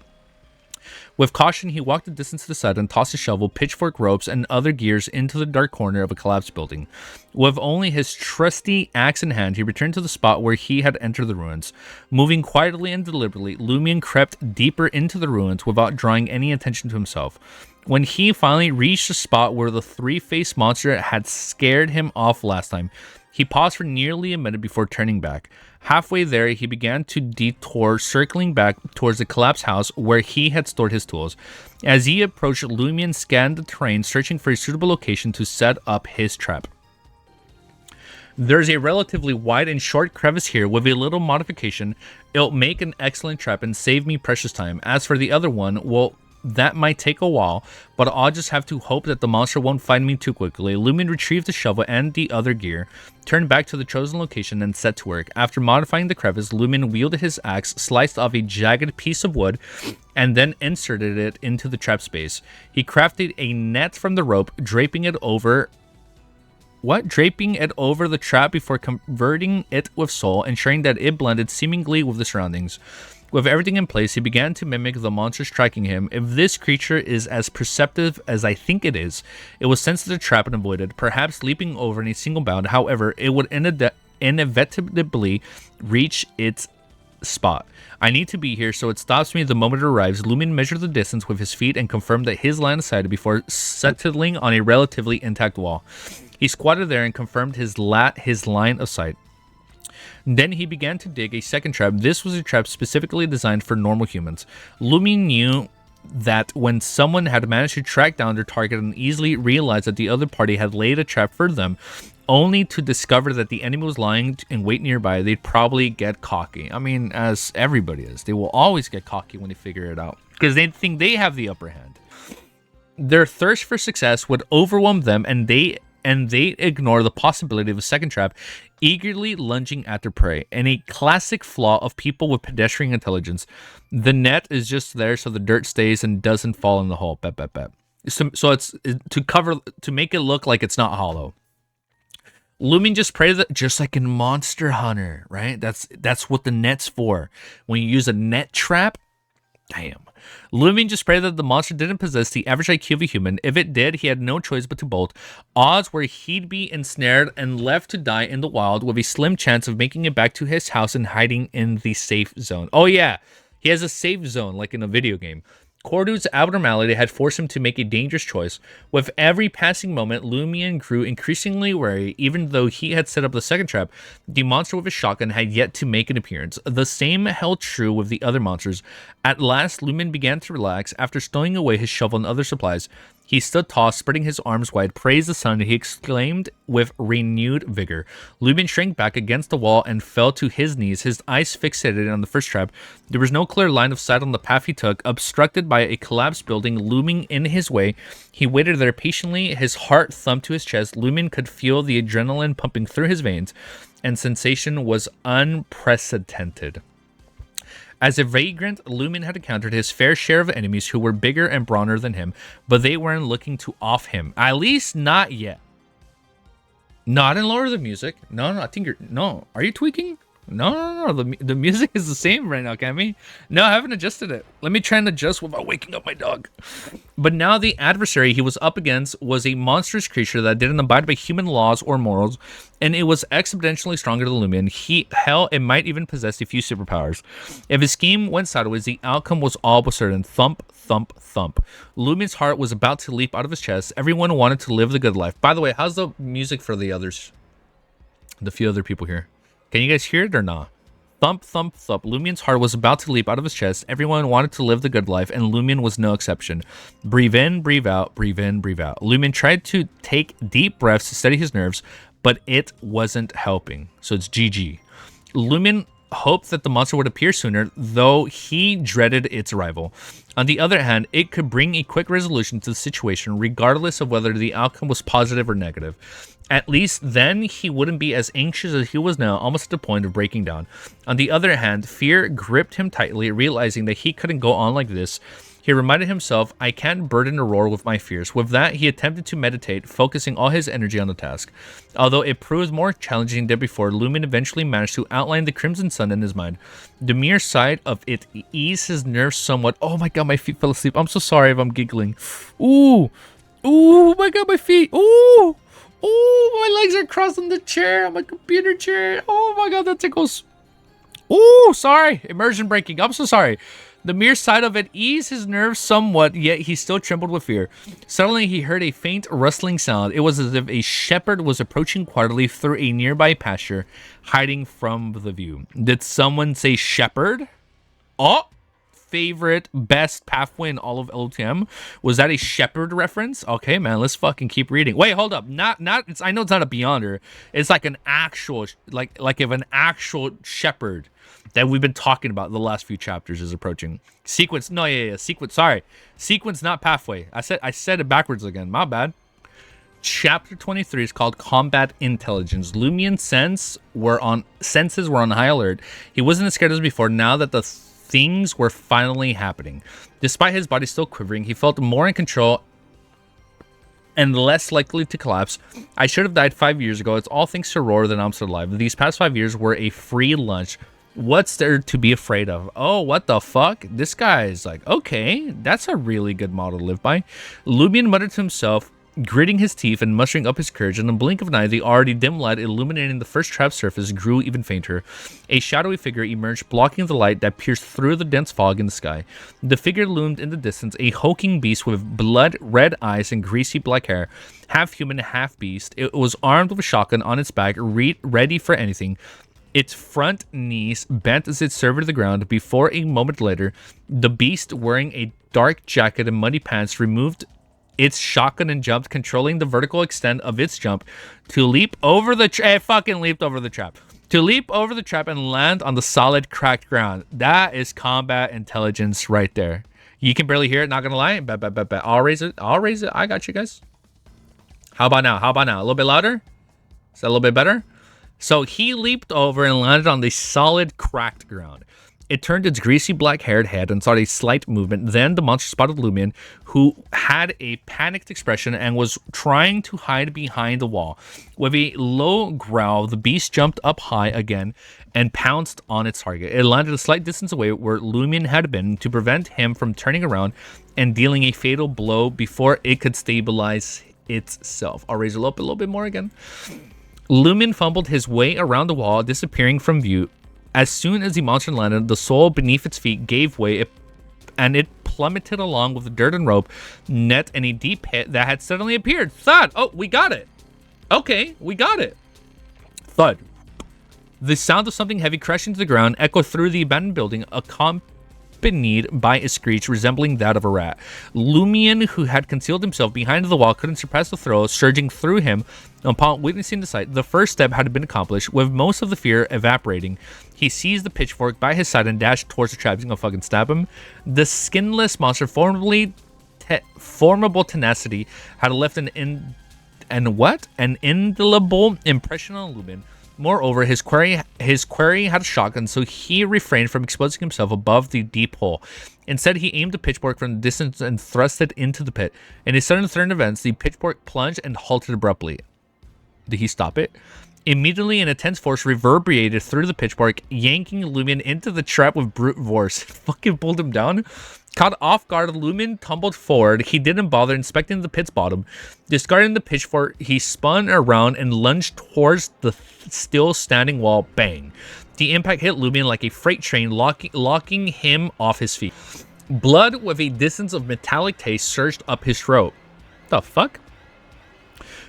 With caution, he walked a distance to the side and tossed a shovel, pitchfork, ropes, and other gears into the dark corner of a collapsed building. With only his trusty axe in hand, he returned to the spot where he had entered the ruins. Moving quietly and deliberately, Lumion crept deeper into the ruins without drawing any attention to himself. When he finally reached the spot where the three-faced monster had scared him off last time, he paused for nearly a minute before turning back. Halfway there, he began to detour, circling back towards the collapsed house where he had stored his tools. As he approached, Lumion scanned the terrain, searching for a suitable location to set up his trap. There's a relatively wide and short crevice here. With a little modification, it'll make an excellent trap and save me precious time. As for the other one, well, that might take a while, but I'll just have to hope that the monster won't find me too quickly. Lumion retrieved the shovel and the other gear, turned back to the chosen location, and set to work. After modifying the crevice, Lumion wielded his axe, sliced off a jagged piece of wood, and then inserted it into the trap space. He crafted a net from the rope, draping it over the trap before converting it with soul, ensuring that it blended seemingly with the surroundings. With everything in place, he began to mimic the monsters tracking him. If this creature is as perceptive as I think it will sense the trap and avoid it, perhaps leaping over in a single bound. However, it would inevitably reach its spot. I need to be here, so it stops me the moment it arrives. Lumion measured the distance with his feet and confirmed that his line of sight before settling on a relatively intact wall. He squatted there and confirmed his line of sight. Then he began to dig a second trap. This was a trap specifically designed for normal humans. Lumion knew that when someone had managed to track down their target and easily realized that the other party had laid a trap for them, only to discover that the enemy was lying in wait nearby, they'd probably get cocky. I mean, as everybody is. They will always get cocky when they figure it out, because they think they have the upper hand. Their thirst for success would overwhelm them, and they ignore the possibility of a second trap, eagerly lunging at their prey. And a classic flaw of people with pedestrian intelligence, the net is just there so the dirt stays and doesn't fall in the hole. So it's to make it look like it's not hollow. Lumion just prayed that, just like in Monster Hunter, right? That's what the net's for. When you use a net trap, damn. Lumion just prayed that the monster didn't possess the average IQ of a human. If it did, he had no choice but to bolt. Odds were he'd be ensnared and left to die in the wild, with a slim chance of making it back to his house and hiding in the safe zone. Oh yeah, he has a safe zone like in a video game. Cordu's abnormality had forced him to make a dangerous choice. With every passing moment, Lumion grew increasingly wary. Even though he had set up the second trap, the monster with his shotgun had yet to make an appearance. The same held true with the other monsters. At last, Lumion began to relax. After stowing away his shovel and other supplies, he stood tall, spreading his arms wide, praised the sun, and he exclaimed with renewed vigor. Lumion shrank back against the wall and fell to his knees, his eyes fixated on the first trap. There was no clear line of sight on the path he took, obstructed by a collapsed building looming in his way. He waited there patiently, his heart thumped to his chest. Lumion could feel the adrenaline pumping through his veins, and sensation was unprecedented. As a vagrant, Lumion had encountered his fair share of enemies who were bigger and brawner than him, but they weren't looking to off him. At least not yet. No, I didn't lower the music. No, I think you're... No, are you tweaking? No. The music is the same right now, Cammy. No, I haven't adjusted it. Let me try and adjust without waking up my dog. But now the adversary he was up against was a monstrous creature that didn't abide by human laws or morals, and it was exponentially stronger than Lumion. Hell, it might even possess a few superpowers. If his scheme went sideways, the outcome was all but certain. Thump, thump, thump. Lumion's heart was about to leap out of his chest. Everyone wanted to live the good life. By the way, how's the music for the others? The few other people here. Can you guys hear it or not? Thump, thump, thump. Lumion's heart was about to leap out of his chest. Everyone wanted to live the good life, and Lumion was no exception. Breathe in, breathe out, breathe in, breathe out. Lumion tried to take deep breaths to steady his nerves, but it wasn't helping. So it's GG. Lumion hoped that the monster would appear sooner, though he dreaded its arrival. On the other hand, it could bring a quick resolution to the situation, regardless of whether the outcome was positive or negative. At least then he wouldn't be as anxious as he was now, almost at the point of breaking down. On the other hand, fear gripped him tightly, realizing that he couldn't go on like this. He reminded himself, I can't burden Aurora with my fears. With that, he attempted to meditate, focusing all his energy on the task. Although it proved more challenging than before, Lumion eventually managed to outline the Crimson Sun in his mind. The mere sight of it eased his nerves somewhat. Oh my god, my feet fell asleep. I'm so sorry if I'm giggling. Ooh. Ooh, my god, my feet. Ooh. Ooh, my legs are crossed on the chair, on my computer chair. Oh my god, that tickles. Ooh, sorry. Immersion breaking. I'm so sorry. The mere sight of it eased his nerves somewhat, yet he still trembled with fear. Suddenly, he heard a faint rustling sound. It was as if a shepherd was approaching quietly through a nearby pasture, hiding from the view. Did someone say shepherd? Oh, favorite, best pathway in all of LTM. Was that a shepherd reference? Okay, man, let's fucking keep reading. Wait, hold up. Not. I know it's not a Beyonder. It's like an actual, like if an actual shepherd that we've been talking about the last few chapters is approaching. Sequence. No, yeah. Sequence. Sorry. Sequence, not pathway. I said it backwards again. My bad. Chapter 23 is called Combat Intelligence. Lumion's senses were on high alert. He wasn't as scared as before now that the things were finally happening. Despite his body still quivering, he felt more in control and less likely to collapse. I should have died 5 years ago. It's all thanks to Aurora that I'm still alive. These past 5 years were a free lunch. What's there to be afraid of? Oh, what the fuck? This guy is like, okay, that's a really good model to live by. Lumion muttered to himself, gritting his teeth and mustering up his courage. In the blink of an eye, the already dim light illuminating the first trap surface grew even fainter. A shadowy figure emerged, blocking the light that pierced through the dense fog in the sky. The figure loomed in the distance, a hulking beast with blood-red eyes and greasy black hair. Half human, half beast. It was armed with a shotgun on its back, ready for anything. Its front knees bent as it surveyed the ground. Before a moment later, the beast, wearing a dark jacket and muddy pants, removed its shotgun and jumped, controlling the vertical extent of its jump to leap over the trap. It fucking leaped over the trap. To leap over the trap and land on the solid, cracked ground. That is combat intelligence right there. You can barely hear it, not gonna lie. Bet. I'll raise it. I got you guys. How about now? A little bit louder? Is that a little bit better? So he leaped over and landed on the solid, cracked ground. It turned its greasy black-haired head and saw a slight movement. Then the monster spotted Lumion, who had a panicked expression and was trying to hide behind the wall. With a low growl, the beast jumped up high again and pounced on its target. It landed a slight distance away where Lumion had been to prevent him from turning around and dealing a fatal blow before it could stabilize itself. I'll raise it up a little bit more again. Lumion fumbled his way around the wall, disappearing from view. As soon as the monster landed, the soil beneath its feet gave way, and it plummeted along with the dirt and rope, net, and a deep pit that had suddenly appeared. Thud! Oh, we got it. Okay, we got it. Thud. The sound of something heavy crashing to the ground echoed through the abandoned building, accompanied by a screech resembling that of a rat. Lumion, who had concealed himself behind the wall, couldn't suppress the throw surging through him. Upon witnessing the sight, the first step had been accomplished. With most of the fear evaporating, he seized the pitchfork by his side and dashed towards the trap. He's gonna fucking stab him. The skinless monster, formidable tenacity, had left an indelible impression on Lumion. Moreover, his quarry had a shotgun, so he refrained from exposing himself above the deep hole. Instead, he aimed a pitchfork from the distance and thrust it into the pit. In a sudden turn of events, the pitchfork plunged and halted abruptly. Did he stop it? Immediately, an intense force reverberated through the pitchfork, yanking Lumion into the trap with brute force. Fucking pulled him down. Caught off guard, Lumion tumbled forward. He didn't bother inspecting the pit's bottom. Discarding the pitchfork, he spun around and lunged towards the still standing wall. Bang. The impact hit Lumion like a freight train, locking him off his feet. Blood with a distance of metallic taste surged up his throat. The fuck?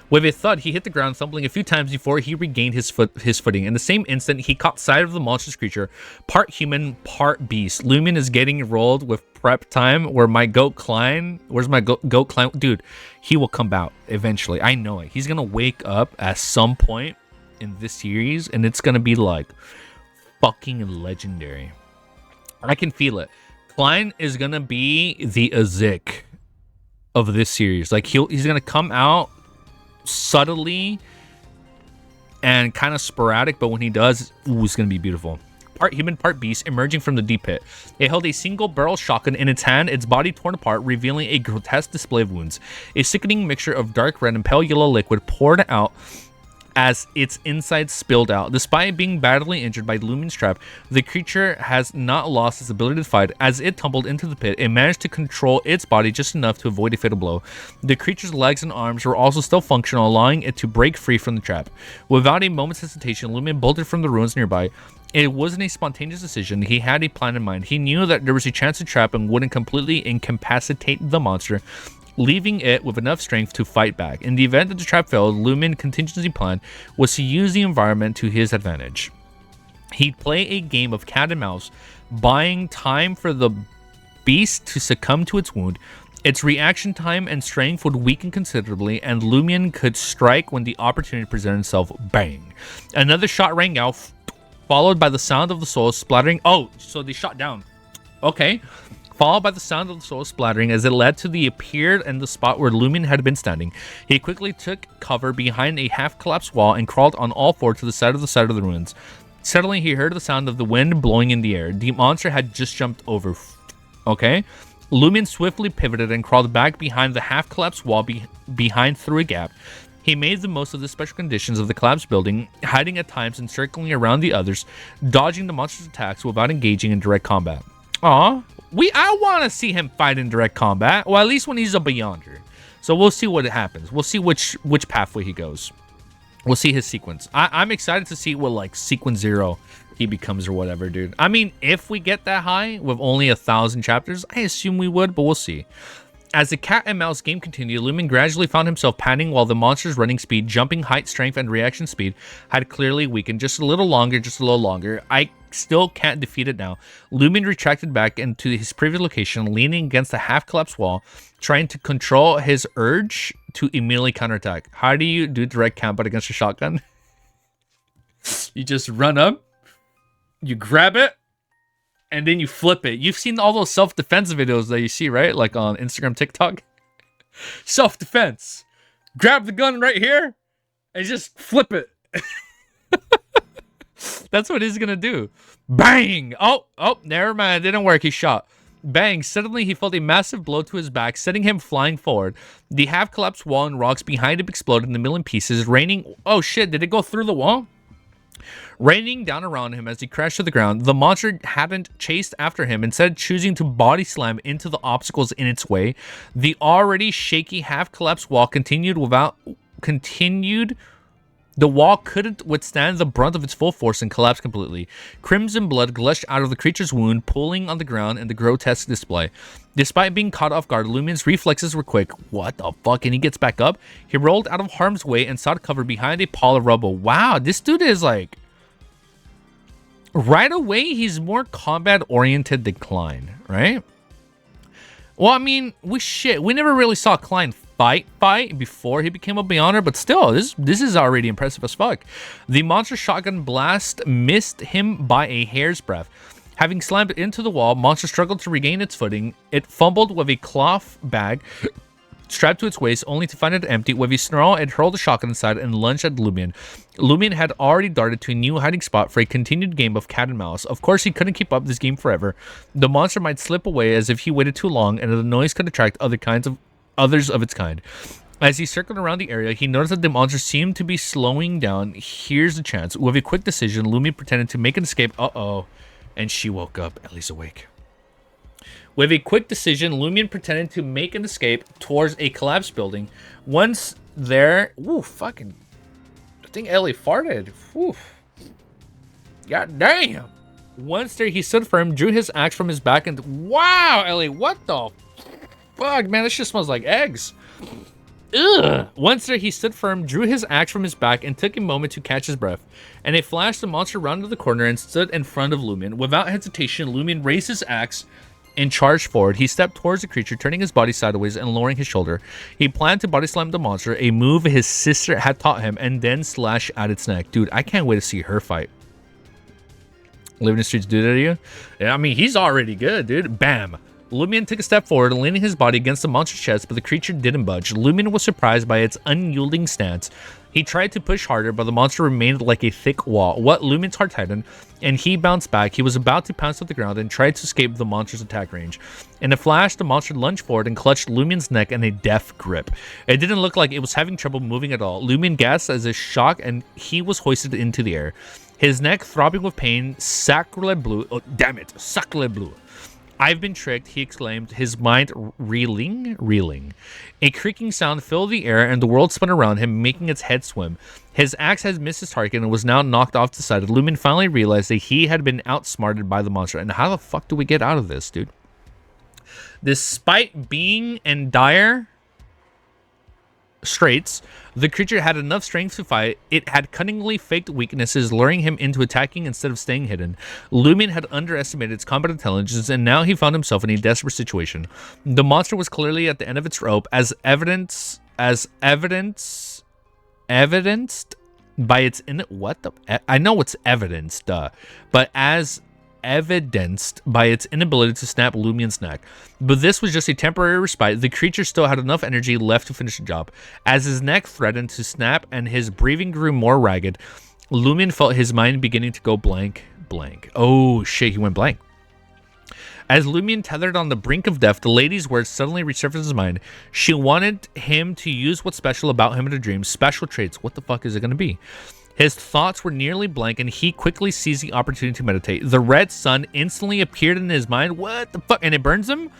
With a thud, he hit the ground, stumbling a few times before he regained his footing. In the same instant, he caught sight of the monstrous creature, part human, part beast. Lumion is getting rolled with prep time. Where's my goat Klein? Dude, he will come out eventually. I know it. He's gonna wake up at some point in this series, and it's gonna be like fucking legendary. I can feel it. Klein is gonna be the Azik of this series. Like he's gonna come out subtly and kind of sporadic, but when he does, ooh, it's gonna be beautiful. part human, part beast, emerging from the deep pit. It held a single-barrel shotgun in its hand, its body torn apart, revealing a grotesque display of wounds. A sickening mixture of dark red and pale yellow liquid poured out as its insides spilled out. Despite being badly injured by Lumien's trap, the creature has not lost its ability to fight. As it tumbled into the pit, it managed to control its body just enough to avoid a fatal blow. The creature's legs and arms were also still functional, allowing it to break free from the trap. Without a moment's hesitation, Lumien bolted from the ruins nearby. It wasn't a spontaneous decision. He had a plan in mind. He knew that there was a chance to trap and wouldn't completely incapacitate the monster, leaving it with enough strength to fight back. In the event that the trap failed, Lumien's contingency plan was to use the environment to his advantage. He'd play a game of cat and mouse, buying time for the beast to succumb to its wound. Its reaction time and strength would weaken considerably, and Lumien could strike when the opportunity presented itself. Bang! Another shot rang out, followed by the sound of the soul splattering. Oh, so they shot down. Okay. Followed by the sound of the soul splattering as it led to the appeared in the spot where Lumien had been standing. He quickly took cover behind a half-collapsed wall and crawled on all four to the side of the ruins. Suddenly, he heard the sound of the wind blowing in the air. The monster had just jumped over. Okay? Lumien swiftly pivoted and crawled back behind the half-collapsed wall behind through a gap. He made the most of the special conditions of the collapsed building, hiding at times and circling around the others, dodging the monster's attacks without engaging in direct combat. Aw, I want to see him fight in direct combat, or at least when he's a Beyonder. So we'll see what happens. We'll see which pathway he goes. We'll see his sequence. I'm excited to see what, like, sequence 0 he becomes or whatever, dude. I mean, if we get that high with only 1,000 chapters, I assume we would, but we'll see. As the cat and mouse game continued, Lumien gradually found himself padding while the monster's running speed, jumping height, strength, and reaction speed had clearly weakened. Just a little longer. I still can't defeat it now. Lumien retracted back into his previous location, leaning against the half-collapsed wall, trying to control his urge to immediately counterattack. How do you do direct combat against a shotgun? You just run up, you grab it, and then you flip it. You've seen all those self-defense videos that you see, right? Like on Instagram, TikTok. Self-defense. Grab the gun right here and just flip it. That's what he's gonna do. Bang! Oh, never mind. It didn't work. He shot. Bang! Suddenly, he felt a massive blow to his back, sending him flying forward. The half-collapsed wall and rocks behind him exploded in a million pieces, raining... Oh, shit. Did it go through the wall? Raining down around him as he crashed to the ground. The monster hadn't chased after him, instead choosing to body slam into the obstacles in its way. The already shaky half-collapsed wall continued. The wall couldn't withstand the brunt of its full force and collapsed completely. Crimson blood gushed out of the creature's wound, pooling on the ground in the grotesque display. Despite being caught off guard, Lumien's reflexes were quick. What the fuck? And he gets back up. He rolled out of harm's way and sought cover behind a pile of rubble. Wow, this dude is like... Right away, he's more combat-oriented than Klein, right? Well, I mean, we never really saw Klein fight before he became a Beyonder, but still, this is already impressive as fuck. The monster shotgun blast missed him by a hair's breadth. Having slammed into the wall, monster struggled to regain its footing. It fumbled with a cloth bag strapped to its waist, only to find it empty. With a snarl, it hurled the shotgun inside and lunged at Lumien. Lumien had already darted to a new hiding spot for a continued game of cat and mouse. Of course, he couldn't keep up this game forever. The monster might slip away as if he waited too long, and the noise could attract others of its kind. As he circled around the area, he noticed that the monster seemed to be slowing down. Here's the chance. With a quick decision, Lumien pretended to make an escape. And she woke up, Ellie's awake. With a quick decision, Lumien pretended to make an escape towards a collapsed building. Once there... Ooh, fucking... I think Ellie farted. Ooh. God damn. Once there, he stood firm, drew his axe from his back, and... Wow, Ellie, what the... Fuck, man, this shit smells like eggs. Ugh. Once there, he stood firm, drew his axe from his back, and took a moment to catch his breath. And a flash, the monster rounded the corner and stood in front of Lumien. Without hesitation, Lumien raised his axe and charged forward. He stepped towards the creature, turning his body sideways and lowering his shoulder. He planned to body slam the monster, a move his sister had taught him, and then slash at its neck. Dude, I can't wait to see her fight. Living the Streets do that to you? Yeah, I mean, he's already good, dude. Bam. Lumion took a step forward, leaning his body against the monster's chest, but the creature didn't budge. Lumion was surprised by its unyielding stance. He tried to push harder, but the monster remained like a thick wall. What? Lumion's heart tightened, and he bounced back. He was about to pounce to the ground and tried to escape the monster's attack range. In a flash, the monster lunged forward and clutched Lumion's neck in a death grip. It didn't look like it was having trouble moving at all. Lumion gasped as a shock, and he was hoisted into the air. His neck throbbing with pain, sacre bleu. Oh, damn it, sacre bleu. I've been tricked, he exclaimed, his mind reeling. A creaking sound filled the air, and the world spun around him, making its head swim. His axe had missed his target and was now knocked off the side. Lumion finally realized that he had been outsmarted by the monster. And how the fuck do we get out of this, dude? Despite being in dire straits, the creature had enough strength to fight. It had cunningly faked weaknesses, luring him into attacking instead of staying hidden. Lumion had underestimated its combat intelligence, and now he found himself in a desperate situation. The monster was clearly at the end of its rope, as evidenced by its I know it's evidenced, but as evidenced by its inability to snap Lumion's neck. But this was just a temporary respite. The creature still had enough energy left to finish the job. As his neck threatened to snap and his breathing grew more ragged, Lumion felt his mind beginning to go blank. Oh shit, he went blank. As Lumion tethered on the brink of death, the lady's words suddenly resurfaced in his mind. She wanted him to use what's special about him in a dream. Special traits. What the fuck is it going to be? His thoughts were nearly blank, and he quickly seized the opportunity to meditate. The red sun instantly appeared in his mind. What the fuck? And it burns him?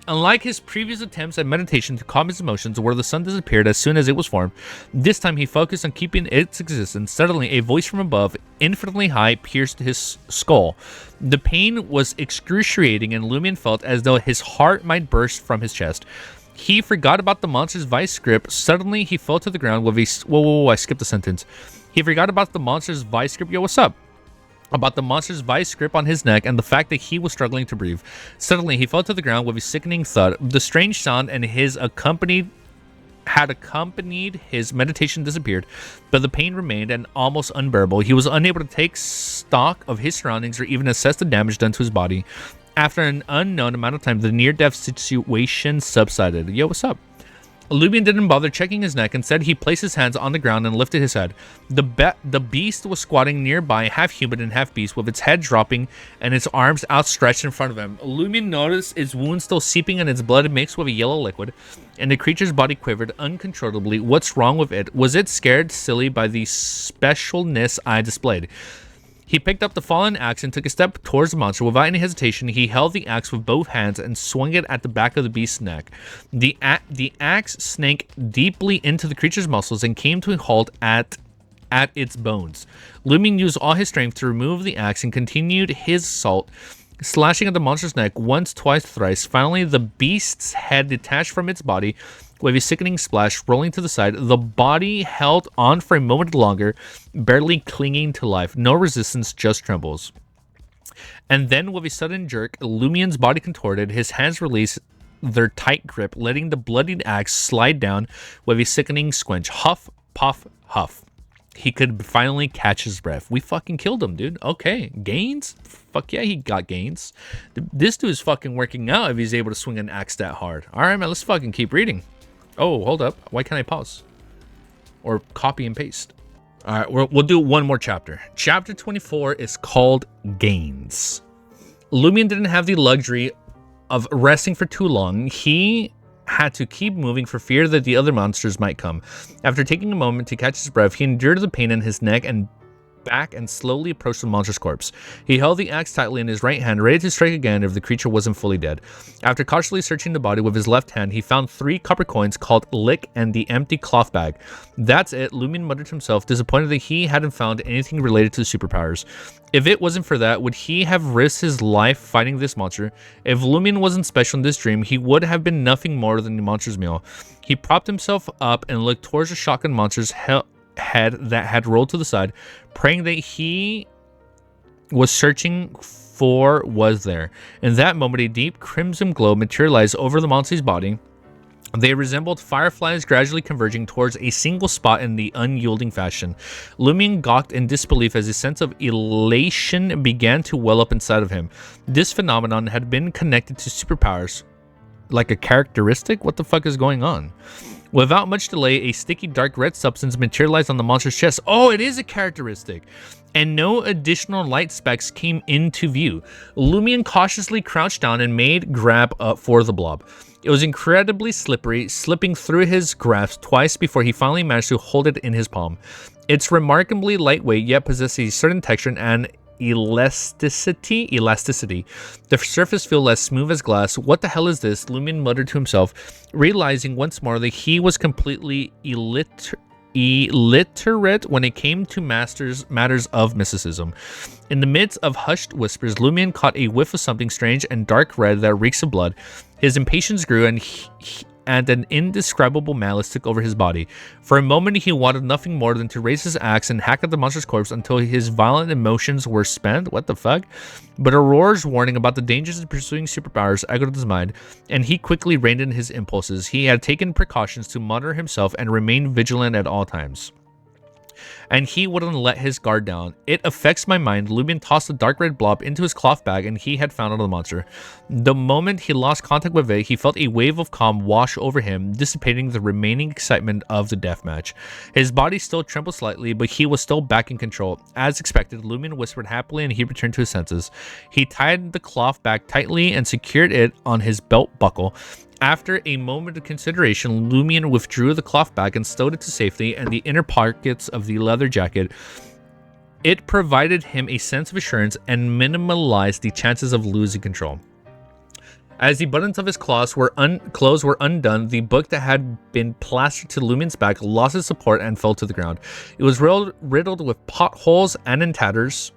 Unlike his previous attempts at meditation to calm his emotions, where the sun disappeared as soon as it was formed, this time he focused on keeping its existence. Suddenly, a voice from above, infinitely high, pierced his skull. The pain was excruciating, and Lumion felt as though his heart might burst from his chest. He forgot about the monster's vice grip. Suddenly, he fell to the ground with a... Whoa, I skipped a sentence. He forgot about the monster's vice grip. Yo, what's up? About the monster's vice grip on his neck and the fact that he was struggling to breathe. Suddenly, he fell to the ground with a sickening thud. The strange sound and his accompanied his meditation disappeared, but the pain remained and almost unbearable. He was unable to take stock of his surroundings or even assess the damage done to his body. After an unknown amount of time, the near-death situation subsided. Yo, what's up? Lumion didn't bother checking his neck. Instead, he placed his hands on the ground and lifted his head. The beast was squatting nearby, half human and half beast, with its head dropping and its arms outstretched in front of him. Lumion noticed its wound still seeping and its blood mixed with a yellow liquid, and the creature's body quivered uncontrollably. What's wrong with it? Was it scared silly by the specialness I displayed? He picked up the fallen axe and took a step towards the monster. Without any hesitation, he held the axe with both hands and swung it at the back of the beast's neck. The axe sank deeply into the creature's muscles and came to a halt at its bones. Lumion used all his strength to remove the axe and continued his assault, slashing at the monster's neck once, twice, thrice. Finally, the beast's head detached from its body with a sickening splash, rolling to the side. The body held on for a moment longer, barely clinging to life. No resistance, just trembles. And then, with a sudden jerk, Lumion's body contorted. His hands released their tight grip, letting the bloodied axe slide down with a sickening squinch. Huff, puff, huff. He could finally catch his breath. We fucking killed him, dude. Okay, gains? Fuck yeah, he got gains. This dude's fucking working out if he's able to swing an axe that hard. All right, man, let's fucking keep reading. Oh, hold up. Why can't I pause? Or copy and paste? All right, we'll do one more chapter. Chapter 24 is called Gains. Lumion didn't have the luxury of resting for too long. He had to keep moving for fear that the other monsters might come. After taking a moment to catch his breath, he endured the pain in his neck and back and slowly approached the monster's corpse. He held the axe tightly in his right hand, ready to strike again if the creature wasn't fully dead. After cautiously searching the body with his left hand, he found 3 copper coins called lick and the empty cloth bag. That's it, Lumion muttered to himself, disappointed that he hadn't found anything related to superpowers. If it wasn't for that, would he have risked his life fighting this monster? If Lumion wasn't special in this dream, he would have been nothing more than the monster's meal. He propped himself up and looked towards the shotgun monster's head that had rolled to the side, praying that he was searching for was there. In that moment, a deep crimson glow materialized over the monster's body. They resembled fireflies gradually converging towards a single spot in the unyielding fashion. Lumion gawked in disbelief as a sense of elation began to well up inside of him. This phenomenon had been connected to superpowers. like a characteristic? What the fuck is going on? Without much delay, a sticky dark red substance materialized on the monster's chest. Oh, it is a characteristic. And no additional light specks came into view. Lumion cautiously crouched down and made grab up for the blob. It was incredibly slippery, slipping through his grasp twice before he finally managed to hold it in his palm. It's remarkably lightweight, yet possesses a certain texture and elasticity. The surface feels as smooth as glass. What the hell is this? Lumion muttered to himself, realizing once more that he was completely illiterate when it came to matters of mysticism. In the midst of hushed whispers, Lumion caught a whiff of something strange and dark red that reeks of blood. His impatience grew, and an indescribable malice took over his body. For a moment, he wanted nothing more than to raise his axe and hack at the monster's corpse until his violent emotions were spent. What the fuck? But Aurora's warning about the dangers of pursuing superpowers echoed his mind, and he quickly reined in his impulses. He had taken precautions to monitor himself and remain vigilant at all times. And he wouldn't let his guard down. It affects my mind. Lumion tossed the dark red blob into his cloth bag and he had found out the monster. The moment he lost contact with it, he felt a wave of calm wash over him, dissipating the remaining excitement of the deathmatch. His body still trembled slightly, but he was still back in control. As expected, Lumion whispered happily and he returned to his senses. He tied the cloth bag tightly and secured it on his belt buckle. After a moment of consideration, Lumion withdrew the cloth bag and stowed it to safety in the inner pockets of the leather jacket. It provided him a sense of assurance and minimalized the chances of losing control. As the buttons of his clothes were undone, the book that had been plastered to Lumion's back lost its support and fell to the ground. It was riddled with potholes and in tatters,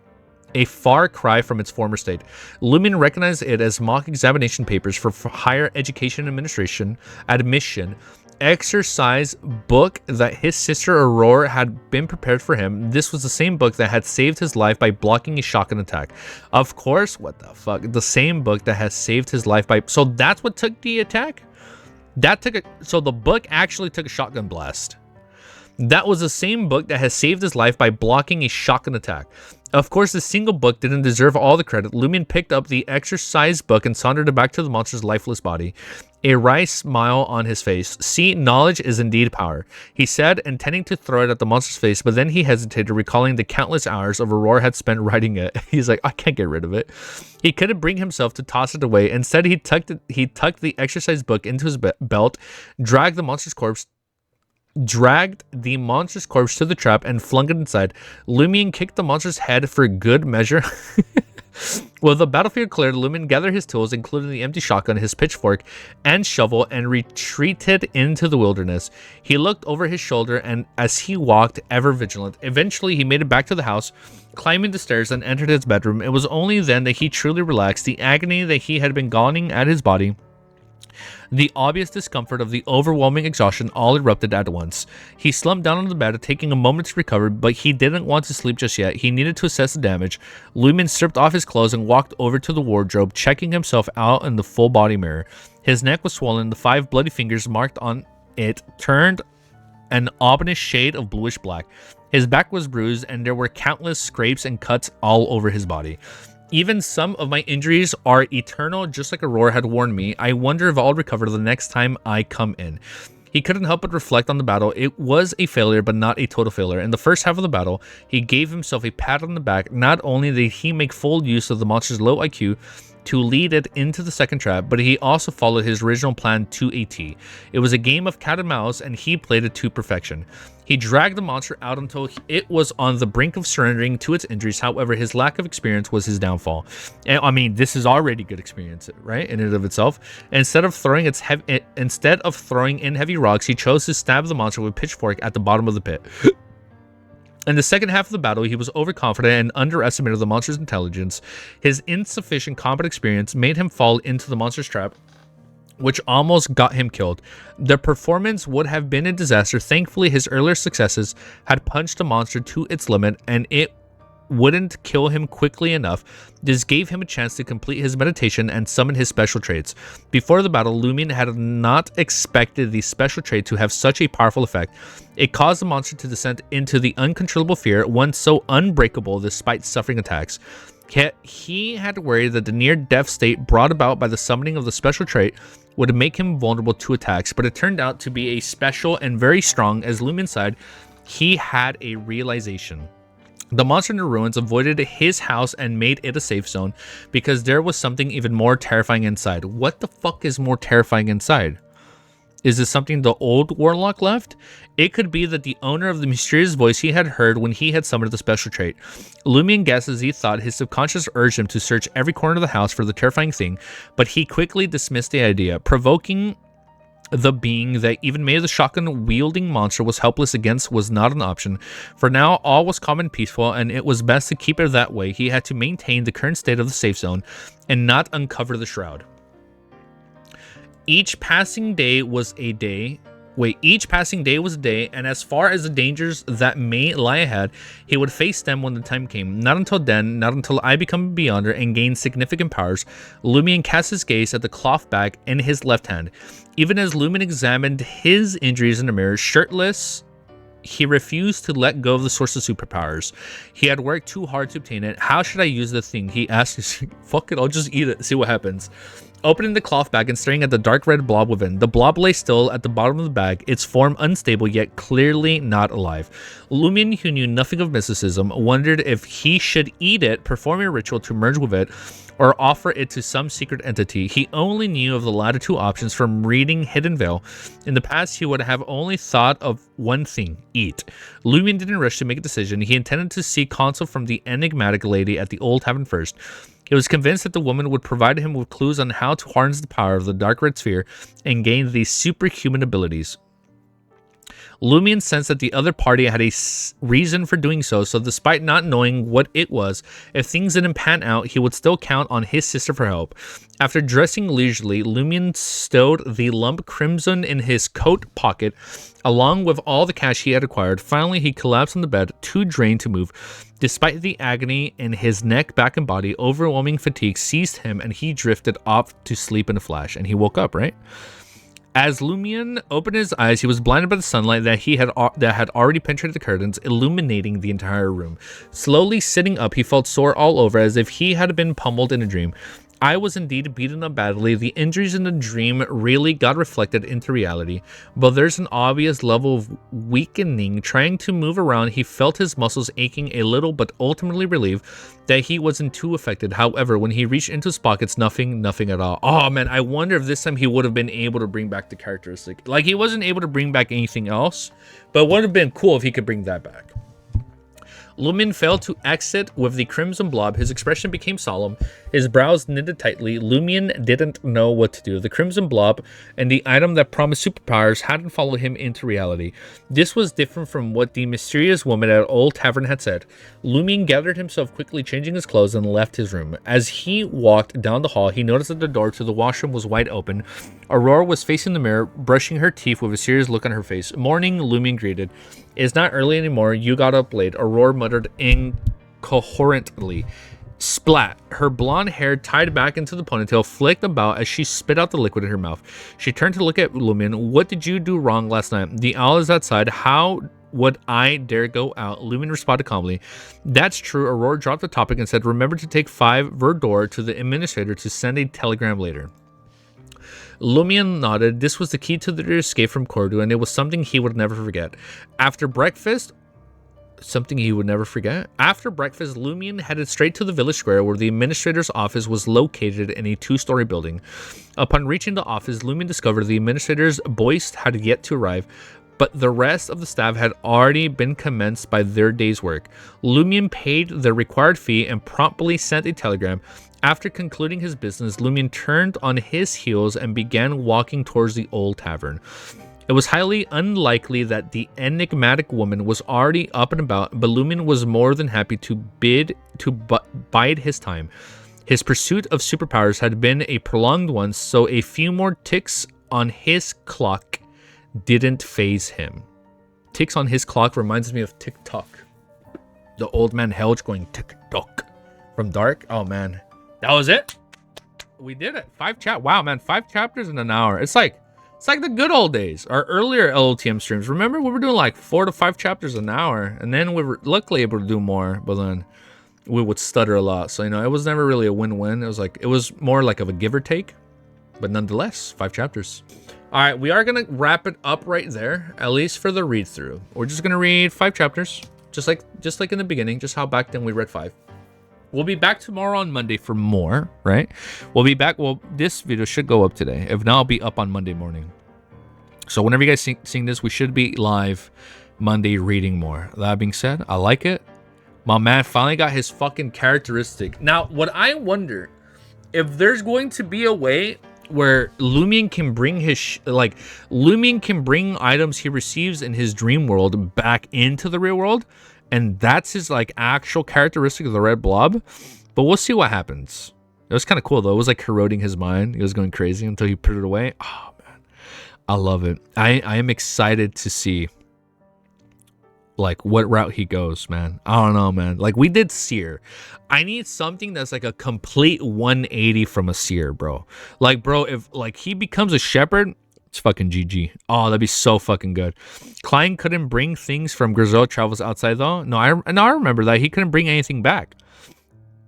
a far cry from its former state. Lumion recognized it as mock examination papers for higher education admission, exercise book that his sister Aurora had been prepared for him. This was the same book that had saved his life by blocking a shotgun attack. Of course, what the fuck? The same book that has saved his life by... So that's what took the attack? So the book actually took a shotgun blast. That was the same book that has saved his life by blocking a shotgun attack. Of course, the single book didn't deserve all the credit. Lumion picked up the exercise book and sauntered it back to the monster's lifeless body, a wry smile on his face. See, knowledge is indeed power, he said, intending to throw it at the monster's face, but then he hesitated, recalling the countless hours of Aurora had spent writing it. He's like, I can't get rid of it. He couldn't bring himself to toss it away. Instead, he tucked the exercise book into his belt, dragged the monster's corpse to the trap and flung it inside. Lumion kicked the monster's head for good measure. With the battlefield cleared, Lumion gathered his tools, including the empty shotgun, his pitchfork, and shovel, and retreated into the wilderness. He looked over his shoulder, and as he walked, ever vigilant, eventually he made it back to the house, climbing the stairs and entered his bedroom. It was only then that he truly relaxed. The agony that he had been gnawing at his body, the obvious discomfort of the overwhelming exhaustion, all erupted at once. He slumped down on the bed, taking a moment to recover, but he didn't want to sleep just yet. He needed to assess the damage. Lumion stripped off his clothes and walked over to the wardrobe, checking himself out in the full body mirror. His neck was swollen, the 5 bloody fingers marked on it turned an ominous shade of bluish black. His back was bruised, and there were countless scrapes and cuts all over his body. Even some of my injuries are eternal, just like Aurora had warned me. I wonder if I'll recover the next time I come in. He couldn't help but reflect on the battle. It was a failure, but not a total failure. In the first half of the battle, he gave himself a pat on the back. Not only did he make full use of the monster's low IQ to lead it into the second trap, but he also followed his original plan to a T. It was a game of cat and mouse, and he played it to perfection. He dragged the monster out until it was on the brink of surrendering to its injuries. However, his lack of experience was his downfall. And, I mean, this is already good experience, right, in and of itself. Instead of throwing in heavy rocks, he chose to stab the monster with a pitchfork at the bottom of the pit. In the second half of the battle, he was overconfident and underestimated the monster's intelligence. His insufficient combat experience made him fall into the monster's trap, which almost got him killed. The performance would have been a disaster. Thankfully, his earlier successes had punched the monster to its limit, and it wouldn't kill him quickly enough. This gave him a chance to complete his meditation and summon his special traits. Before the battle, Lumion had not expected the special trait to have such a powerful effect. It caused the monster to descend into the uncontrollable fear, one so unbreakable despite suffering attacks. He had worried that the near-death state brought about by the summoning of the special trait would make him vulnerable to attacks, but it turned out to be a special and very strong. As Lumion said, he had a realization. The monster in the ruins avoided his house and made it a safe zone because there was something even more terrifying inside. What the fuck is more terrifying inside? Is this something the old warlock left? It could be that the owner of the mysterious voice he had heard when he had summoned the special trait. Lumion guesses he thought his subconscious urged him to search every corner of the house for the terrifying thing, but he quickly dismissed the idea, provoking the being that even made the shotgun-wielding monster was helpless against was not an option. For now, all was calm and peaceful, and it was best to keep it that way. He had to maintain the current state of the safe zone and not uncover the shroud. Each passing day was a day. Each passing day was a day, and as far as the dangers that may lie ahead, he would face them when the time came. Not until then, not until I become a Beyonder and gain significant powers. Lumion cast his gaze at the cloth bag in his left hand. Even as Lumion examined his injuries in the mirror, shirtless, he refused to let go of the source of superpowers. He had worked too hard to obtain it. How should I use the thing? He asked. Fuck it, I'll just eat it, see what happens. Opening the cloth bag and staring at the dark red blob within. The blob lay still at the bottom of the bag, its form unstable yet clearly not alive. Lumion, who knew nothing of mysticism, wondered if he should eat it, perform a ritual to merge with it, or offer it to some secret entity. He only knew of the latter two options from reading Hidden Veil. In the past, he would have only thought of one thing: eat. Lumion didn't rush to make a decision. He intended to seek counsel from the enigmatic lady at the old tavern first. He was convinced that the woman would provide him with clues on how to harness the power of the dark red sphere and gain these superhuman abilities. Lumion sensed that the other party had a reason for doing so, so despite not knowing what it was, if things didn't pan out, he would still count on his sister for help. After dressing leisurely, Lumion stowed the lump crimson in his coat pocket, along with all the cash he had acquired. Finally, he collapsed on the bed, too drained to move. Despite the agony in his neck, back, and body, overwhelming fatigue seized him, and he drifted off to sleep in a flash. And he woke up, right? As Lumion opened his eyes, he was blinded by the sunlight that had already penetrated the curtains, illuminating the entire room. Slowly sitting up, he felt sore all over, as if he had been pummeled in a dream. I was indeed beaten up badly. The injuries in the dream really got reflected into reality, but there's an obvious level of weakening. Trying to move around, he felt his muscles aching a little, but ultimately relieved that he wasn't too affected. However, when he reached into his pockets, nothing at all. Oh man, I wonder if this time he would have been able to bring back the characteristic. Like, he wasn't able to bring back anything else, but it would have been cool if he could bring that back. Lumion failed to exit with the crimson blob. His expression became solemn, his brows knitted tightly. Lumion didn't know what to do. The crimson blob and the item that promised superpowers hadn't followed him into reality. This was different from what the mysterious woman at Old Tavern had said. Lumion gathered himself quickly, changing his clothes, and left his room. As he walked down the hall, he noticed that the door to the washroom was wide open. Aurora was facing the mirror, brushing her teeth with a serious look on her face. "Morning," Lumion greeted. "It's not early anymore. You got up late," Aurora muttered incoherently. Splat. Her blonde hair, tied back into the ponytail, flicked about as she spit out the liquid in her mouth. She turned to look at Lumion. "What did you do wrong last night? The owl is outside. How would I dare go out?" Lumion responded calmly. "That's true." Aurora dropped the topic and said, "Remember to take 5 Verdor to the administrator to send a telegram later." Lumion nodded. This was the key to their escape from Cordu, and it was something he would never forget. After breakfast, Lumion headed straight to the village square where the administrator's office was located in a 2-story building. Upon reaching the office, Lumion discovered the administrator's Boyce had yet to arrive, but the rest of the staff had already been commenced by their day's work. Lumion paid the required fee and promptly sent a telegram. After concluding his business, Lumion turned on his heels and began walking towards the old tavern. It was highly unlikely that the enigmatic woman was already up and about, but Lumion was more than happy to bide his time. His pursuit of superpowers had been a prolonged one, so a few more ticks on his clock didn't faze him. Ticks on his clock reminds me of TikTok. The old man Helge going tick-tock from Dark. Oh man, that was it. We did it. 5 chapters in an hour. It's like the good old days. Our earlier LOTM streams. Remember, we were doing like 4 to 5 chapters an hour, and then we were luckily able to do more, but then we would stutter a lot. So, you know, it was never really a win-win. It was more like of a give or take. But nonetheless, 5 chapters. All right, we are gonna wrap it up right there, at least for the read through. We're just gonna read 5 chapters, just like in the beginning, just how back then we read 5. We'll be back tomorrow on Monday for more, right? We'll be back. Well, this video should go up today. If not, I'll be up on Monday morning. So whenever you guys seeing this, we should be live Monday reading more. That being said, I like it. My man finally got his fucking characteristic. Now, what I wonder, if there's going to be a way where Lumion can bring his Lumion can bring items he receives in his dream world back into the real world, and that's his like actual characteristic of the red blob. But we'll see what happens. It was kind of cool though. It was like corroding his mind. He was going crazy until he put it away. Oh man, I love it. I am excited to see like what route he goes, man. I don't know, man. Like we did Seer. I need something that's like a complete 180 from a Seer, bro. Like, bro, if like he becomes a shepherd, it's fucking GG. Oh, that'd be so fucking good. Klein couldn't bring things from Grizel Travels Outside though. No, I remember that. He couldn't bring anything back.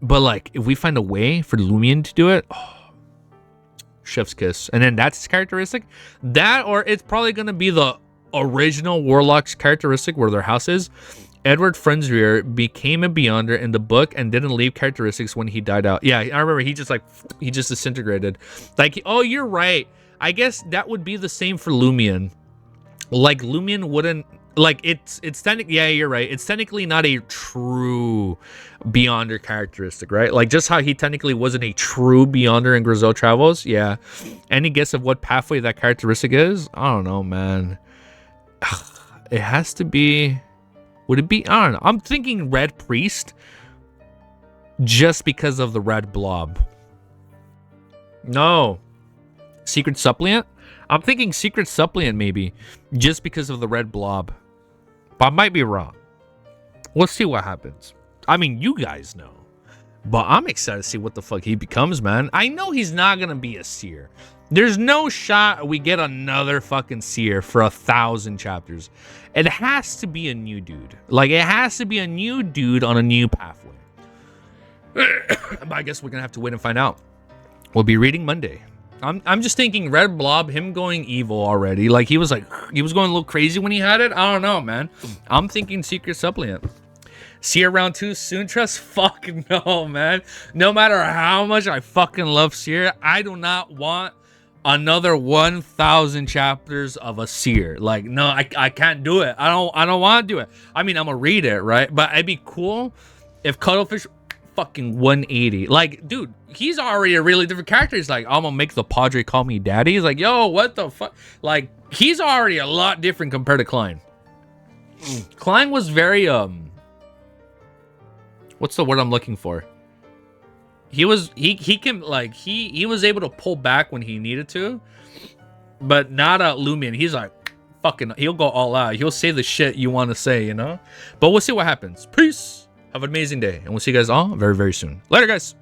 But like if we find a way for Lumion to do it, oh, chef's kiss. And then that's his characteristic. That, or it's probably gonna be the original Warlock's characteristic where their house is. Edward Frenzreer became a Beyonder in the book and didn't leave characteristics when he died out. Yeah, I remember he just disintegrated. Like, oh, you're right. I guess that would be the same for Lumion. Like Lumion wouldn't like it's technically, yeah, you're right. It's technically not a true Beyonder characteristic, right? Like just how he technically wasn't a true Beyonder in Grizel Travels. Yeah. Any guess of what pathway that characteristic is? I don't know, man. It has to be. Would it be? I don't know. I'm thinking Red Priest just because of the red blob. No. Secret Suppliant? I'm thinking Secret Suppliant maybe just because of the red blob. But I might be wrong. We'll see what happens. I mean, you guys know. But I'm excited to see what the fuck he becomes, man. I know he's not going to be a Seer. There's no shot we get another fucking Seer for 1,000 chapters. It has to be a new dude. Like, it has to be a new dude on a new pathway. But I guess we're going to have to wait and find out. We'll be reading Monday. I'm just thinking Red Blob, him going evil already. Like, he was going a little crazy when he had it. I don't know, man. I'm thinking Secret Suppliant. Seer round 2 soon, Trust? Fuck no, man. No matter how much I fucking love Seer, I do not want another 1,000 chapters of a Seer. Like, no, I can't do it. I don't want to do it. I mean, I'm gonna read it, right? But it'd be cool if Cuttlefish fucking 180. Like, dude, he's already a really different character. He's like, I'm gonna make the Padre call me daddy. He's like, yo, what the fuck? Like, he's already a lot different compared to Klein. Klein was very what's the word I'm looking for? He was he was able to pull back when he needed to, but not Lumion. He's like fucking, he'll go all out. He'll say the shit you want to say, you know? But we'll see what happens. Peace. Have an amazing day, and we'll see you guys all very, very soon. Later, guys.